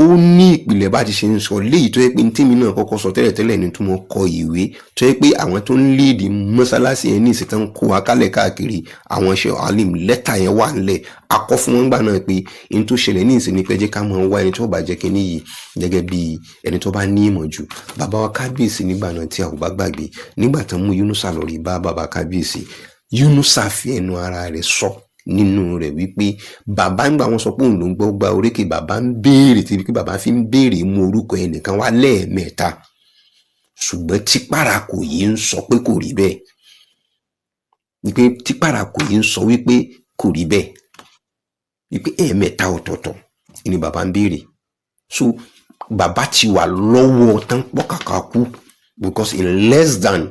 ó ní ìpìlẹ̀ bá ti ṣe ń sọ léyìí tó yẹ pé tèmi náà kọ́kọ́ sọ tẹ́lẹ̀tẹ́lẹ̀ ní tó mọ́ kọ ìwé tó yẹ pé àwọn tó ń léèdì mọ́sálásí yẹn ní ìsìtàn ń kó akálẹ̀ káàkiri àwọn ṣe alim lẹ́tà yẹn wà nílẹ̀ akọ́ fún wọn gbà náà pé n tó ṣẹlẹ̀ ní ìsìn ní pé jẹ́ ká máa wá ẹni tó bá jẹ́ kínní yìí gẹ́gẹ́ bí ẹni tó bá ní ìmọ̀ jù. Bàbá wa kábíyèsí nígbà náà tí a ò bá gbàgbé nígbà tán mú Yunusa lọ rí bá bàbá kábíyèsí Yunusa fi ẹnu ara rẹ̀ sọ nínú rẹ̀ wípé bàbá ń gbà wọn sọ pé òun ló ń gbọ́ gba orékè bàbá ń béèrè tí wípé bàbá fi ń béèrè mú orúkọ ẹnìkan wá lẹ́ẹ̀mẹ́ta ṣùgbọ́n típàrà kò yìí ń sọ pé kò rí bẹ́ẹ̀ wípé típàrà kò yìí ń sọ wípé kò rí bẹ́ẹ̀ wípé ẹ̀ẹ̀mẹ́ta ọ̀tọ̀ọ̀tọ̀ ni bàbá ń béèrè. So bàbá ti wà lọ́wọ́ tán pọ̀ kàkà kú because in less than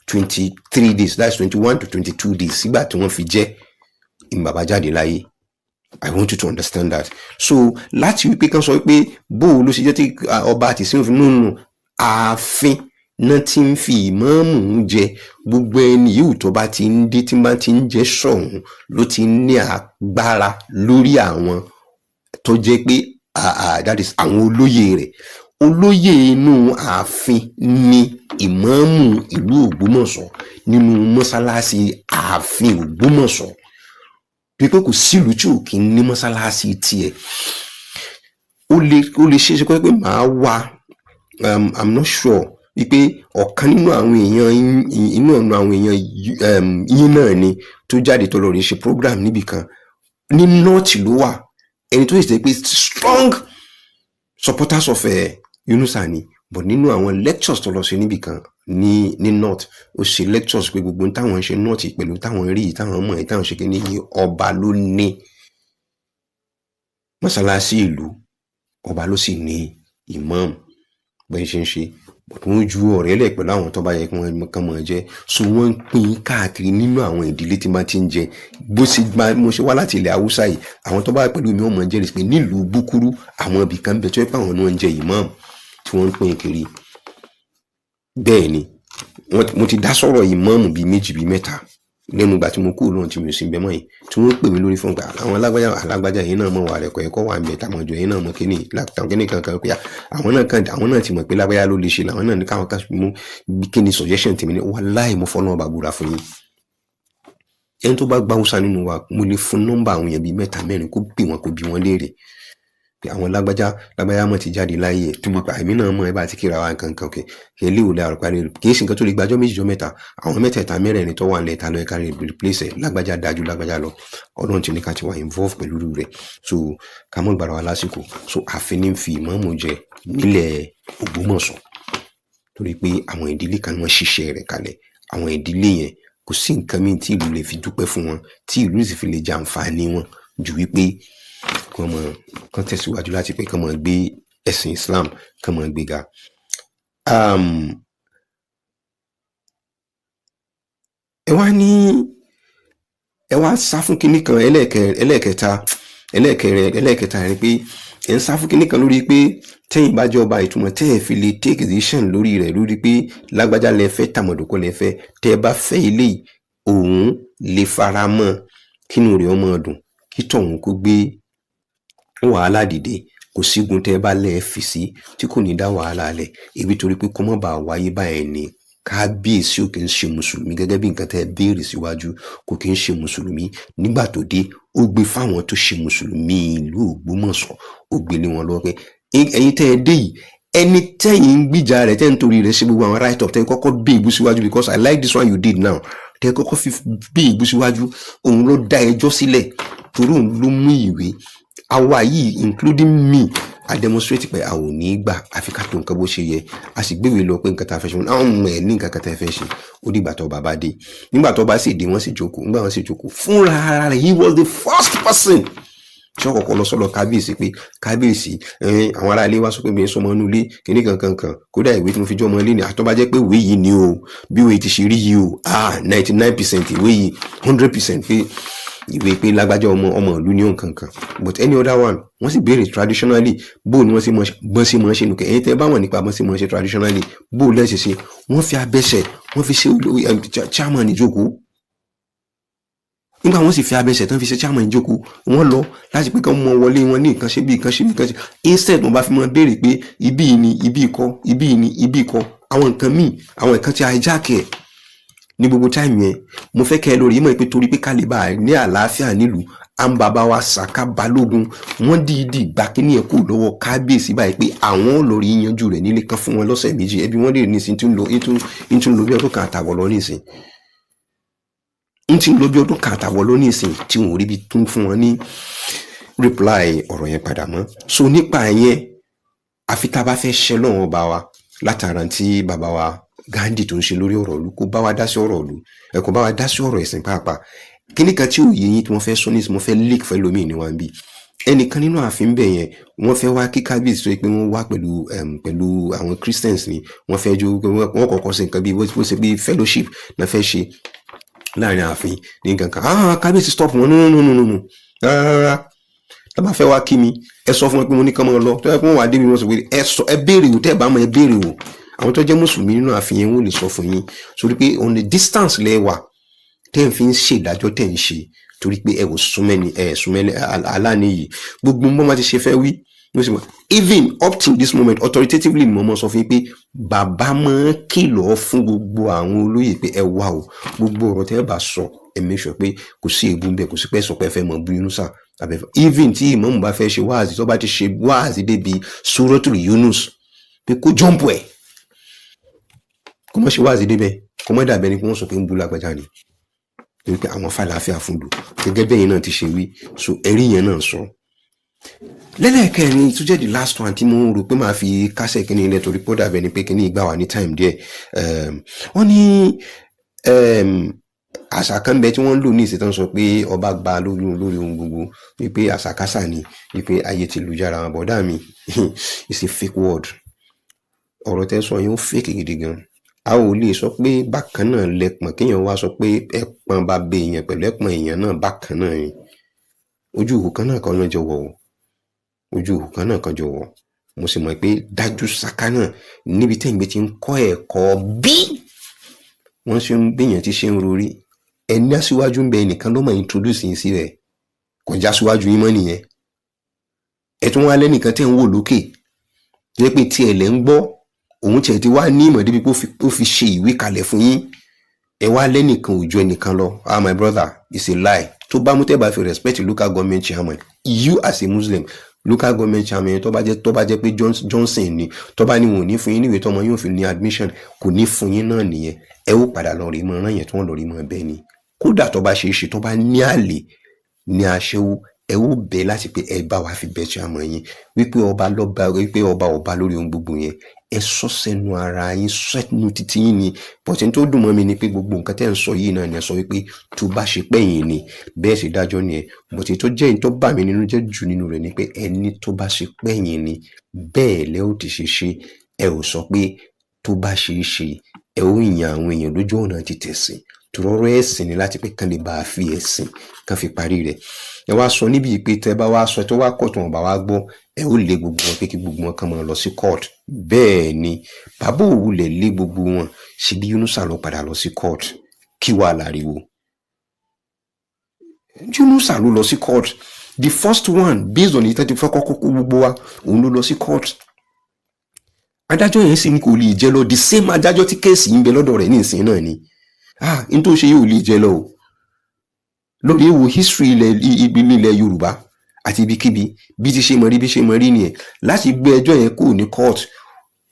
23 days that's 21 to 22 days sígbà tí wọ́n fi jẹ́ in bàbá jáde láyé. I want you to understand that. So láti wípé kan sọ wípé bóò ló ṣe jẹ́ tí ọba àti sínú fi nínú ààfin náà ti ń fi ìmáàmù jẹ gbogbo ẹni yìí tó bá ti ń dé tí bá ti ń jẹ sọ̀hún ló ti ní agbára lórí àwọn tó jẹ́ pé that is àwọn olóyè rẹ̀. Olóyè inú ààfin ni ìmáàmù ìlú Ògbómọ̀ṣọ́ nínú mọ́sálásí ààfin Ògbómọ̀ṣọ́ pípé kò sílùú tí ò kí ń ní mọ́sálásí tiẹ̀. Ó lè ṣe é ṣe pé màá wá I'm not sure wípé ọ̀kan nínú àwọn èèyàn yín náà ni tó jáde tó lọ rí ṣe program níbì kan ní north ló wà ẹni tó ṣe pé strong supporters of Yunusa ni but nínú àwọn lectures tó lọ ṣe níbì kan ní north ó ṣe lectures pé gbogbo táwọn ṣe north pẹ̀lú táwọn rí táwọn mọ̀ táwọn ṣe kí ní ọba ló ní mọ́sálásí ìlú ọba ló sì ní imam bẹ́ẹ̀ ṣe ń ṣe wọ́n ju ọ̀rẹ́ lẹ̀ pẹ̀lú àwọn tó bá yẹ kí wọ́n kàn mọ̀ jẹ́ so wọ́n ń pín káàkiri nínú àwọn ìdílé tí wọ́n ti ń jẹ bó ṣe mo ṣe wá láti ilẹ̀ haúsá yìí àwọn tó bá pẹ̀lú mi wọ́n mọ̀ jẹ́rìí pé nílùú búkúrú àwọn ibì kan bẹ̀ tó yẹ pé àwọn náà ń jẹ imam tí wọ́n ń pín kiri. Bẹ́ẹ̀ ni mo ti dá sọ̀rọ̀ imam bíi méjì bíi mẹ́ta lẹ́nu ìgbà tí mo kúrò lóhun tí mi ò sí bẹ́ẹ̀ mọ́ yìí tí wọ́n pè mí lórí fún pé àwọn alágbájá yìí náà mọ̀ wà rẹ̀ kọ́ wà ń bẹ tàmọ̀jọ yìí náà mọ̀ kíní kankan pé àwọn náà ti mọ̀ pé lágbájá ló lè ṣe làwọn náà ní káwọn kan mú kíni suggestion tèmi ní wàláhì mo fọ́ náà bá gbúra fún yín. ẹni tó bá gbá Hausa nínú wa mo lè fún nọ́mbà àwọn èèyàn bíi 3-4 kó pè wọn kó bí wọn léèrè pé àwọn lágbájá mọ̀ ti jáde láyé tó mọ̀ pé àmì náà mọ̀ ẹ bá ti kíra wa nǹkan kan òkè ilé ìwòlẹ̀ àrùpá rẹ̀ kì í ṣe nǹkan tó lè gbàjọ́ 2-3 àwọn 3-4 tó wà nílẹ̀ ta lọ ẹ̀ka rẹ̀ replace ẹ̀ lágbájá dájú lágbájá lọ ọlọ́run ti ní ká ti wà involve pẹ̀lú rẹ̀ so ká mọ̀ gbàrà wa lásìkò so àfin ní fi ìmáàmù jẹ nílẹ̀ Ògbómọ̀ṣọ́ torí pé àwọn ìdílé kan wọ́n ṣiṣẹ́ rẹ̀ kalẹ̀ àwọn ìdílé yẹn kò sí nǹkan míì tí ìlú lè fi dúpẹ́ fún wọn tí ìlú sì fi lè jàǹfààní wọn ju wípé kàn tẹ̀síwájú láti pé kàn máa gbé ẹ̀sìn Islam kàn máa gbéga. ẹ wá sá fún kinní kan ẹlẹ́ẹ̀kẹta rẹ̀ pé ẹ̀ ń sá fún kinní kan lórí pé tẹ́yìn bá jọba ìtumọ̀ tẹ́ ẹ̀ fi lè take decision lórí rẹ̀ lórí pé lágbájá lẹ fẹ́ tàmọ̀dòkọ́ lẹ fẹ́ tẹ́ ẹ bá fẹ́ ilé òun lè fara mọ́ kínú rẹ̀ ọmọ ọdún kí tọ̀hún kó gbé wàhálà dìde kò sígun tẹ́ ẹ bá lẹ́ẹ̀ fi sí tí kò ní dá wàhálà lẹ̀ ebi torí pé kọ́mọ́ bá wáyé báyẹn ni kábíyèsí ò kì í ṣe mùsùlùmí gẹ́gẹ́ bí nǹkan tẹ́ ẹ béèrè síwájú kò kì í ṣe mùsùlùmí nígbà tó dé ó gbé fáwọn tó ṣe mùsùlùmí ìlú Ògbómọ̀ṣọ́ ó gbélé wọn lọ́wọ́ pé ẹ̀yin tẹ́ ẹ dé yìí ẹni tẹ́yìn ń gbìjà rẹ̀ tẹ́ ń torí rẹ̀ ṣe gbogbo àwọn right up tẹ́ kọ́kọ́ bí ìbú síwájú because I like this one you did now tẹ́ kọ́kọ́ fi bí ìbú síwájú òun ló dá ẹjọ́ sílẹ̀ torí òun ló mú ìwé àwa yìí including me a demonstrate pé a ò ní gbà àfi ká tó nǹkan bó ṣe yẹ a sì gbéwèé lọ pé nǹkan tá a fẹ́ ṣe àwọn ọmọ ẹ̀ ní nǹkan kan tá a fẹ́ ṣe ó dìgbà tó bàbá dé nígbà tó bá sì dé wọ́n sì jókòó nígbà wọ́n sì jókòó fúnra ara rẹ̀ he was the first person tí wọ́n kọ́kọ́ lọ sọ́dọ̀ kábíyèsí pé kábíyèsí àwọn ará ilé wa sọ pé mi sọmọ inú ilé kíní kankan kódà ìwé tí mo fi jọ ọmọ ilé ni àtọ́ bá jẹ́ pé ìwé yìí ni o bí ìwé ti ṣe rí yìí o 99% ìwé yìí 100% pé ìwé pé lágbájá ọmọ ìlú ní òǹkankan but any other one wọ́n sì béèrè traditionally bó ni wọ́n sì mọ̀ ṣe nùkẹ́ ẹ̀yin tẹ́ bá wọn nípa bọ́n sì mọ̀ ṣe traditionally bó lẹ́sẹ̀ ṣe wọ́n fi abẹ́sẹ̀ wọ́n fi ṣe chairman ìjókòó nígbà wọ́n sì fi abẹ́sẹ̀ tán fi ṣe chairman ìjókòó wọ́n lọ láti pé kán mọ wọlé wọn ní nǹkan ṣe bí nǹkan ṣe bí nǹkan ṣe instead wọ́n bá fi mọ béèrè pé ibí ni ibí ikọ́ ibí ni ibí ikọ́ àwọn nǹkan míì àwọn nǹkan tí hijack ẹ̀ ní gbogbo time yẹn mo fẹ́ kẹ́ ẹ lórí mọ̀ pé torí pé kálíbà ní àlàáfíà nílùú àǹbàbá wa Sàká Balógun wọ́n dìídì gbà kíní ẹ̀ kú lọ́wọ́ kábíyèsí báyìí pé àwọn olórí yanjú rẹ̀ nílé kan fún wọn lọ́sẹ̀ méjì ẹbí wọ́n lè ní ìsìn tún lò bí ọdún kan àtàwọ̀ lọ nísìn tí ń lò bí ọdún kan àtàwọ̀ lọ nísìn tí wọn ò rí bí tún fún wọn ní reply ọ̀rọ̀ yẹn padà mọ́ so nípa yẹn àfi tá a bá fẹ́ ṣẹ́ lọ́wọ́ ọba wa látara tí bàbá wa Gandhi tó ń ṣe lórí ọ̀rọ̀ ìlú kó bá wa dá sí ọ̀rọ̀ ìlú ẹ̀kọ́ bá wa dá sí ọ̀rọ̀ ẹ̀sìn pàápàá kíní kan tí ò yé yín tí wọ́n fẹ́ sọ ní mo fẹ́ leak fẹ́ lómi ní wọn bí ẹnìkan nínú ààfin bẹ̀ yẹn wọ́n fẹ́ wá kí kábíyèsí tó yẹ pé wọ́n wá pẹ̀lú àwọn Christians ni wọ́n fẹ́ jó wọ́n kọ́kọ́ ṣe nǹkan bí bó ṣe bí fellowship náà fẹ́ ṣe láàrin ààfin ní nǹkan kan kábíyèsí stop wọn nínú rárá tá bá fẹ́ wá kí mi ẹ sọ fún wọn pé mo ní kán mọ́ lọ tó yẹ pé wọ́n wà débi wọn sọ pé ẹ béèrè wò tẹ́ ẹ bá mọ ẹ béèrè wò àwọn tó jẹ́ mùsùlùmí nínú àfihàn wọn lè sọ fún yín sórí pé on the distance lẹ́wà tẹ́ ń fi ń ṣe ìdájọ́ tẹ́ ń ṣe torí pé ẹ wò súnmẹ́ni aláníyì gbogbo mọ́ máa ti ṣe fẹ́ wí even up till this moment authoritatively mo mọ̀ sọ fún yín pé bàbá máa kìlọ̀ fún gbogbo àwọn olóyè pé ẹ wá o gbogbo ọ̀rọ̀ tẹ́ ẹ bá sọ ẹ make sure pé kò sí èébú bẹ́ẹ̀ kò sí pé sọ pé ẹ fẹ́ mọ̀ bú inú sà even tí ìmáàmù bá fẹ́ ṣe wáàzì tó bá ti ṣe wáàzì débi Suratul Yunus pé kó jump ẹ̀ kò mọ̀ ṣe wáàzì débẹ̀ kò mọ̀ dàbẹ́ ni kí wọ́n sọ pé ń bú lágbájá ni torí pé àwọn fàlàáfíà fún lò gẹ́gẹ́ bẹ́ẹ̀ náà ti ṣe wí so ẹ̀rí yẹn náà sọ. lẹ́lẹ́kẹ̀rin tó jẹ́ the last one tí mo rò pé máa fi kásẹ̀ kíní ilẹ̀ torí pé ó dàbẹ́ ni pé kíní ìgbà wà ní time díẹ̀ wọ́n ní àṣà kan bẹ tí wọ́n ń lò ní ìṣètàn sọ pé ọba gba lórí ohun gbogbo wípé àṣàkáṣà ni wípé ayé ti lu jára wọn bọ̀dá mi it's a fake word ọ̀rọ̀ tẹ́ sọ yẹn ó fake gidi gan a ò lè sọ pé bákan náà lẹ́pọ̀n kéèyàn wá sọ pé ẹ̀pọ̀n bá bẹ èèyàn pẹ̀lú ẹ̀pọ̀n èèyàn náà bákan náà ni ojú ìhù kan náà kan náà jọ wọ̀ ojú ìhù kan náà kan jọ wọ̀ mo sì mọ̀ pé dájú sáká náà níbi tẹ́yìn gbé ti ń kọ́ ẹ̀kọ́ bí wọ́n ṣe ń gbìyàn ti ṣe ń rorí ẹni aṣíwájú ń bẹ ẹnìkan ló máa introduce yín sí rẹ̀ kò já aṣíwájú yín mọ́ nìyẹn. ẹ tún wá lẹ́nìkan tẹ́ ń wò lókè jẹ́ pé tí ẹ lẹ́ ń gbọ́ òun tiẹ̀ ti wá ní ìmọ̀ débi pé ó fi ṣe ìwé kalẹ̀ fún yín. ẹ wá lẹ́nìkan ò ju ẹnìkan lọ. My brother, it's a lie. tó bá mú tẹ́ bá fi respect local government chairman, you as a Muslim, local government chairman tó bá jẹ́ pé Johnson ni tó bá ní wọn ò ní fún yín níwèé tọmọ yóò fi ní admission, kò ní fún yín náà nìyẹn. ẹ ó padà lọ rí mọ rán yẹn tí wọ́n lọ rí mọ bẹ́ẹ̀ ni. kódà tó bá ṣe é ṣe tó bá ní àlè ní aṣẹ́wó, ẹ ó bẹ̀ láti pé ẹ bá wa fi bẹ̀ chairman yín wípé ọba lórí ohun gbogbo yẹn. ẹ sọ sẹ́nu ara yín, sẹ́nu títí yín ni. bọ̀tí tó dùn mọ́ mi ni pé gbogbo nǹkan tẹ́ ń sọ yìí náà ni ẹ sọ wípé tó bá ṣe pẹ́yìn ni bẹ́ẹ̀ sì dájọ́ ni ẹ. bọ̀tí tó jẹ́ ìtọ́ bà mí nínú jẹ́ jù nínú rẹ̀ ni pé ẹni tó bá ṣe pẹ́yìn ni bẹ́ẹ̀ lẹ́ ò ti ṣe ẹ ò sọ pé tó bá ṣe é ṣe ẹ ó yan àwọn èèyàn lójú ọ̀nà ti tẹ̀sìn tòrọ́rọ́ ẹ̀sìn ni láti pé kán lè bá a fi ẹ̀sìn kán fi parí rẹ̀. ẹ wá sọ níbi pé tẹ bá wá sọ tó wá kọ̀ tó wọn bá wá gbọ́ ẹ ó lé gbogbo wọn pé kí gbogbo wọn kàn máa lọ sí court. bẹ́ẹ̀ ni bàbá òwúlẹ̀ lé gbogbo wọn ṣe bí Yunusa lọ padà lọ sí court. kí wàá láriwo? Yunusa ló lọ sí court. The first one based on ìtẹ́tí fọ́kọ́ kókó gbogbo wa òun ló lọ sí court. adájọ́ yẹn sì ní kò lè jẹ́ lọ the same adájọ́ tí kéèsì ń bẹ lọ́dọ̀ rẹ̀ ní ìsìn náà ni. n tó ṣe yóò lè jẹ́ lọ o. lórí ewu history ilẹ̀ Yorùbá àti ibikíbi bí ti ṣe mọ̀ rí nìyẹn. láti gbé ẹjọ́ yẹn kúrò ní court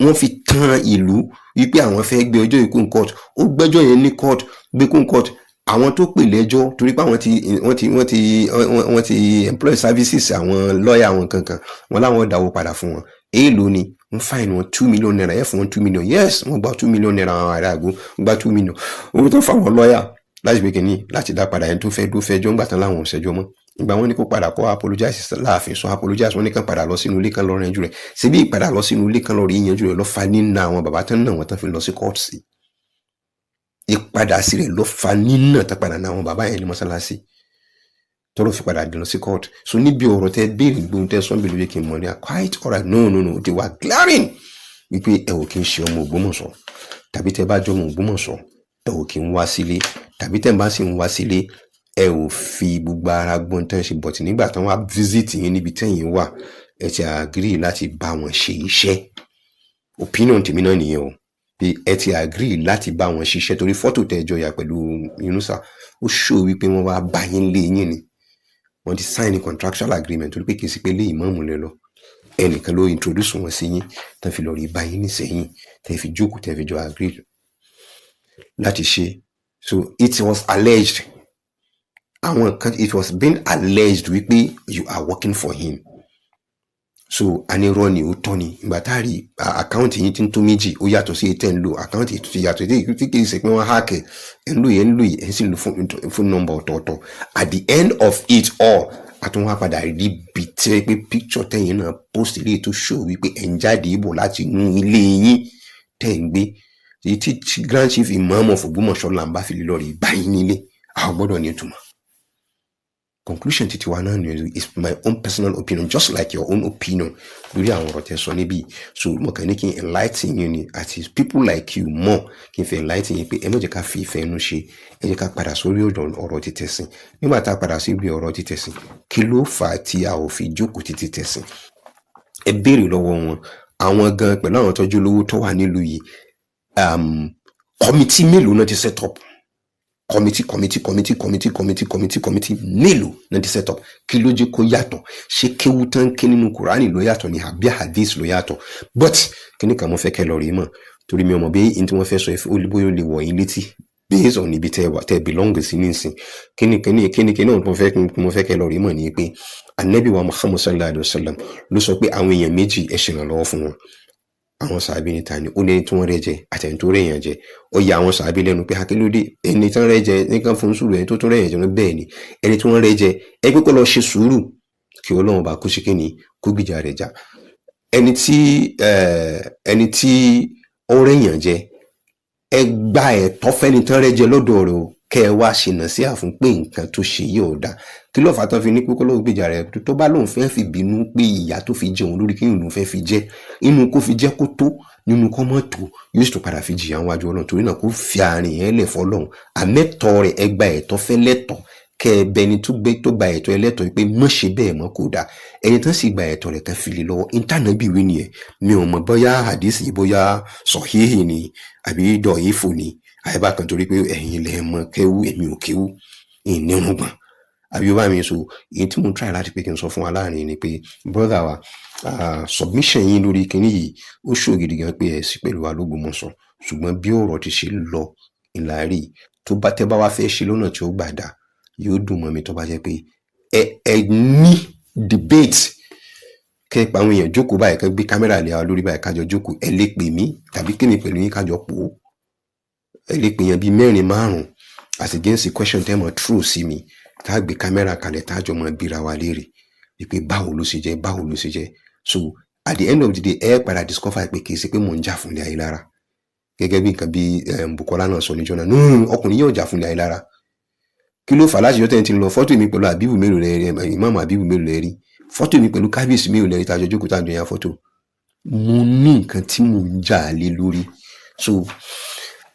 wọ́n fi tàn ìlú wípé àwọn fẹ́ gbé ẹjọ́ yẹn kúrò ní court. ó gbẹ́jọ́ yẹn ní court gbé kúrò ní court. àwọn tó pè lẹ́jọ́ torí pé wọ́n ti employ services àwọn lọ́ọ̀yà àwọn kankan wọn láwọn dáwó padà fún wọn. èèlò ni wọ́n fine wọn 2 million naira ẹ̀ fún wọn 2 million. yes wọ́n gba 2 million naira àwọn ará àgọ́ wọ́n gba 2 million. owó tó fáwọn lọ́ọ̀yà láti gbé kínní láti dá padà ẹni tó fẹjọ́ ńgbà tán láwọn òṣèjọ́ mọ́. ìgbà wọn ní kó padà kó apologize láàfin sọ apologize wọn ní kàn padà lọ sínú ilé kan lọ rìn jù rẹ̀ síbí ìpadà lọ sínú ilé kan lọ rí ìyànjú rẹ̀ lọ fa nínà àwọn bàbá tán náà wọn tán fi lọ sí court sí. ìpadà sí rẹ̀ ló fa nínà tán padà náà àwọn bàbá yẹn ní mọ́sálásí tó ló fi padà dé lọ sí court. so níbi ọ̀rọ̀ tẹ béèrè gbóhùn tẹ sọ́n bèlú yẹ kí n mọ̀ ní quite alright no they were glaring wípé ẹ ò kí n ṣe ọmọ Ògbómọ̀ṣọ́ tàbí tẹ bá jọ ọmọ Ògbómọ̀ṣọ́ ẹ ò kí n wá sílé tàbí tẹ bá sì ń wá sílé ẹ ò fi gbogbo ara gbọ́n tán ṣe bọ̀tì nígbà tán wá visit yín níbi tẹ́yìn wà ẹ ti agree láti bá wọn ṣe iṣẹ́. opinion tèmi náà nìyẹn o pé ẹ ti agree láti bá wọn ṣiṣẹ́ torí fọ́tò tẹ jọ yà pẹ̀lú Yunusa ó show wípé wọ́n wá bá yín lé yín ni wọ́n ti sign contractual agreement torí pé kì í sí pé lé ìmáàmù lẹ lọ ẹnìkan ló introduce wọn sí yín tán fi lọ rí bá yín nísẹ̀yìn tẹ́ fi jókòó tẹ́ fi jọ agree láti ṣe. so it was alleged it was being alleged wípé you are working for him. so anirọ́ ni ó tọ́ ni ìgbà tá a rí àkáǹtì yín tí ń tó méjì ó yàtọ̀ sí ètò ẹ̀ ń lò àkáǹtì tó ti yàtọ̀ tí kì í ṣe pé wọ́n hákẹ̀ ẹ̀ ń lò yìí ẹ̀ ń sì lò fún nọ́mbà ọ̀tọ̀ọ̀tọ̀. at the end of it all àtúnwá padà rí bí tẹ́ pé picture tẹ́yìn náà post ilé tó show wípé ẹ̀ ń jáde ìbò láti inú ilé yín tẹ́ ń gbé tí Grand Chief Imam of Ògbómọ̀ṣọ́ là ń bá fi lè lọ rí báyìí nílé àwọn gbọ́dọ̀ ní ìtumọ̀. conclusion títí wa náà ni is my own personal opinion just like your own opinion lórí àwọn ọ̀rọ̀ tẹ́ sọ níbí. so mo kàn ní kí n enlighten yín ni àti people like you more kí n fi enlighten yín pé ẹ má jẹ́ ká fi ìfẹ́ inú ṣe ẹ jẹ́ ká padà sórí ọ̀rọ̀ títẹ̀sìn. nígbà tá a padà sí ibi ọ̀rọ̀ títẹ̀sìn kí ló fà á tí a ò fi jókòó títí tẹ̀sìn. ẹ béèrè lọ́wọ́ wọn àwọn gan pẹ̀lú àwọn tọ́jú olówó tó wà nílùú yìí committee mélòó náà ti set up committee mélòó náà ti set up. kí ló jẹ́ kó yàtọ̀? ṣé kéwú tán ké nínú Kùránì ló yàtọ̀ ni àbí hadith ló yàtọ̀? but kíní kan mo fẹ́ kẹ́ lọ rí mọ̀ torí mi ò mọ̀ bí n tí wọ́n fẹ́ sọ bóyá ó lè wọ̀ yín létí based on ibi tẹ́ belong sí nísìn. kíní náà mo fẹ́ kẹ́ lọ rí mọ̀ ni pé Ànábì wa Muhammad sallallahu alayhi wa sallam ló sọ pé àwọn èèyàn méjì ẹ ṣèrànlọ́wọ́ fún wọn. àwọn sàábí níta ni ó lẹ́ni tí wọ́n rẹ́ jẹ àtẹ̀yìn tó rẹ̀yàn jẹ. ó yà àwọn sàábí lẹ́nu pé akílódé ẹni tí wọ́n rẹ́ jẹ nìkan fún sùúrù ẹni tó tún rẹ̀yàn jẹ bẹ́ẹ̀ ni ẹni tí wọ́n rẹ́ jẹ ẹ pé kó lọ ṣe sùúrù kí Ọlọ́run bá kó ṣe kí ni kó gbìjà rẹ̀ jà. ẹni tí ó rẹ̀yàn jẹ ẹ gba ẹ̀tọ́ fẹ́ni tí wọ́n rẹ́ jẹ lọ́dọ̀ rẹ̀ o kẹ́ ẹ wá ṣe nà sí àfún pé nǹkan tó ṣe yìí ò dá kí ló fà á tó fi ní pé kọ́lọ́wọ́ gbèjà rẹ̀ tó bá lóun fẹ́ fi bínú pé ìyá tó fi jẹun lórí kí òun fẹ́ fi jẹ́ inú kó fi jẹ́ kó tó nínú kọ́ mọ́ tó yóò sì tó padà fi jìyà wájú Ọlọ́run torí náà kó fi àárín yẹn lẹ̀ fọ́lọ́run àmẹ́tọ̀ rẹ̀ ẹgbà ẹ̀tọ́ fẹ́ lẹ́tọ̀ kẹ bẹni tó gba ẹ̀tọ́ ẹlẹ́tọ̀ pé mọ̀ ṣe bẹ́ẹ̀ mọ́ kó dáa ẹni tán sì gba ẹ̀tọ́ rẹ̀ tán fi lè lọ́wọ́ ìtànà bí ìwé nìyẹn mi ò mọ̀ bóyá àdìsí bóyá sọ̀híhì ni àbí dọ̀yìfò ni àyíbá kan torí pé ẹ̀yin lẹ mọ̀ kéwú èmi ò kéwú ìnírùngbọ̀n àbí bá mi so èyí tí mo try láti pé kí n sọ fún wa láàrin ni pé brother wa submission yín lórí kinní yìí ó ṣó gidi gan pé ẹ sí pẹ̀lú wa l'Ógbómọ̀ṣọ́ ṣùgbọ́n bí ọ̀rọ̀ ti ṣe lọ ìlàrí tó bá tẹ́ bá wá fẹ́ ṣe lọ́nà tí ó gbà dá yóò dùn mọ́ mi tó bá jẹ́ pé ẹ ní debate kẹ́ pa àwọn èèyàn jókòó báyìí kẹ́ gbé kámẹ́rà lé wa lórí báyìí kájọ jókòó ẹ lè pè mí tàbí kémi pẹ̀lú yín kájọ pò ó ẹ lè pè yẹn bíi 4-5 as against the question tẹ́ mọ̀ true sí mi tá a gbé kámẹ́rà kalẹ̀ tá a jọ mọ̀ bíra wa léèrè wípé báwo ló ṣe jẹ́ so at the end of the day ẹ padà discover pé kì í ṣe pé mò ń jà fún ilé ayé lára gẹ́gẹ́ bí nǹkan bí Bukola náà sọ níjọ́ náà ọkùnrin yóò jà fún ilé ayé lára kí ló fà láti yọtẹ̀ ti lọ fọ́tò mi pẹ̀lú àbíbù mélòó lẹ rí ìmáàmù àbíbù mélòó lẹ rí fọ́tò mi pẹ̀lú kábíyèsí mélòó lẹ rí tàjọ jókòó tàjọ ya fọ́tò mo ní nǹkan tí mò ń jà lé lórí so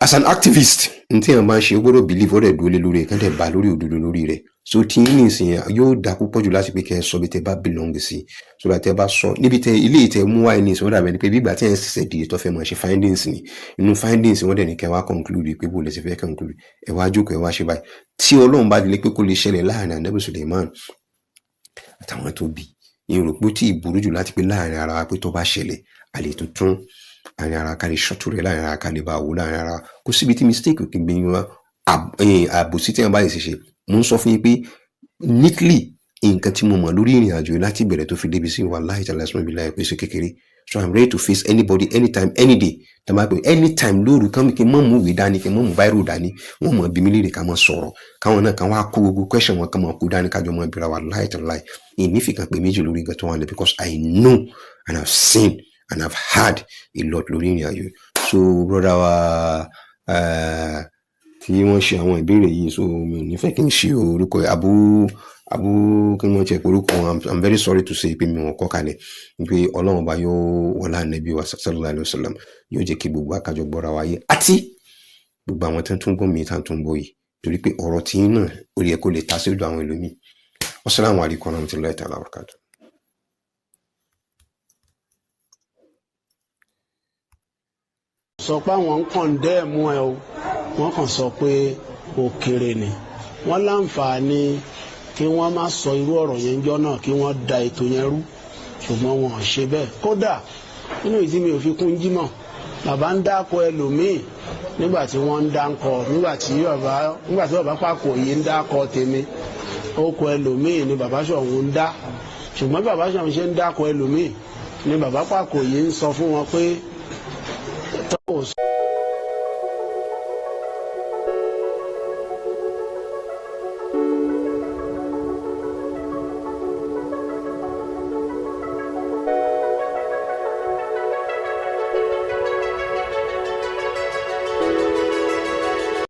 as an activist n tí wọn bá ń ṣe gbọ́dọ̀ believe ọ̀rẹ́ dúró lé lórí ẹ̀ kán tẹ̀ bá lórí òdodo lórí rẹ̀ so tí ń ní ìsìn yóò dá púpọ̀ jù láti pé kẹ́ ẹ sọ bí tẹ́ bá belong sí so that tẹ́ bá sọ níbi tẹ́ ilé ìtẹ́ mú wáyé ní ìsìn wọ́n dàbẹ̀ ni pé bígbà tí ẹ̀ ń ṣiṣẹ́ di ètò fẹ́ mọ̀ ṣe findings ni inú findings wọ́n dẹ̀ ní kẹ́ wá conclude pé bó lè ṣe fẹ́ conclude ẹ wá jókòó ẹ wá ṣe báyìí tí Ọlọ́run bá dilé pé kó lè ṣẹlẹ̀ láàrin Ànábì Suleiman àtàwọn tó bí ìrò pé tí ìburú jù láti pé láàrin ara wa pé tó bá ṣẹlẹ̀ àlè tuntun àárín ara ká lè ṣọ́tù rẹ̀ láàrin ara ká lè bá wò láàrin ara kó síbi tí mistake kì í gbé yín wá àbòsí tí wọn bá lè ṣe mo ń sọ fún yín pé neatly nǹkan tí mo mọ̀ lórí ìrìn àjò láti bẹ̀rẹ̀ tó fi débi sí wallahi ta'ala isma billahi pé ṣe kékeré so I'm ready to face anybody anytime any day tàbí pé anytime lóru kán kí n mọ̀ mú ìwé dání kí n mọ̀ mú báírò dání wọ́n mọ̀ bí mi léèrè ká mọ̀ sọ̀rọ̀ káwọn náà kan wá kó gbogbo question wọn kan mọ̀ kó dání kájọ mọ̀ ìbíra wallahi ta'ala ìnífìkan pé méjì lórí nǹkan tó wà lẹ́ because I know and I've seen and I've had a lot lórí ìrìn àjò so brother wa tí wọ́n ṣe àwọn ìbéèrè yìí so mi ò ní fẹ́ kí n ṣe orúkọ abu kí wọ́n ṣe orúkọ I'm very sorry to say pé mi wọ́n kọ́ kalẹ̀ pé Ọlọ́run bá yóò wọlá Ànábì wa sallallahu alaihi wasallam yóò jẹ́ kí gbogbo akájọ gbọ́ra wáyé àti gbogbo àwọn tó ń tún gbọ́ mi tá ń tún gbọ́ yìí torí pé ọ̀rọ̀ tí náà ó yẹ kó lè ta sí ọ̀dọ̀ àwọn ẹlòmíì wassalamu alaikum warahmatullahi ta'ala wabarakatuh. sọ pé àwọn ń kàn dẹ́ẹ̀mú ẹ o wọ́n kàn sọ pé òkèrè ni wọ́n láǹfààní kí wọ́n má sọ irú ọ̀rọ̀ yẹn jọ náà kí wọ́n da ètò yẹn rú ṣùgbọ́n wọn ò ṣe bẹ́ẹ̀ kódà nínú ìdí mi ò fi kún jímọ̀ bàbá ń dákọ ẹlòmíì nígbà tí wọ́n ń dáńkọ nígbà tí bàbá pàkó yìí ń dákọ tèmi ó kọ ẹlòmíì ni bàbá Ṣọ̀ún ń dá ṣùgbọ́n bàbá Ṣọ̀ún ṣe ń dákọ ẹlòmíì ni bàbá pàkó yìí ń sọ fún wọn pé tó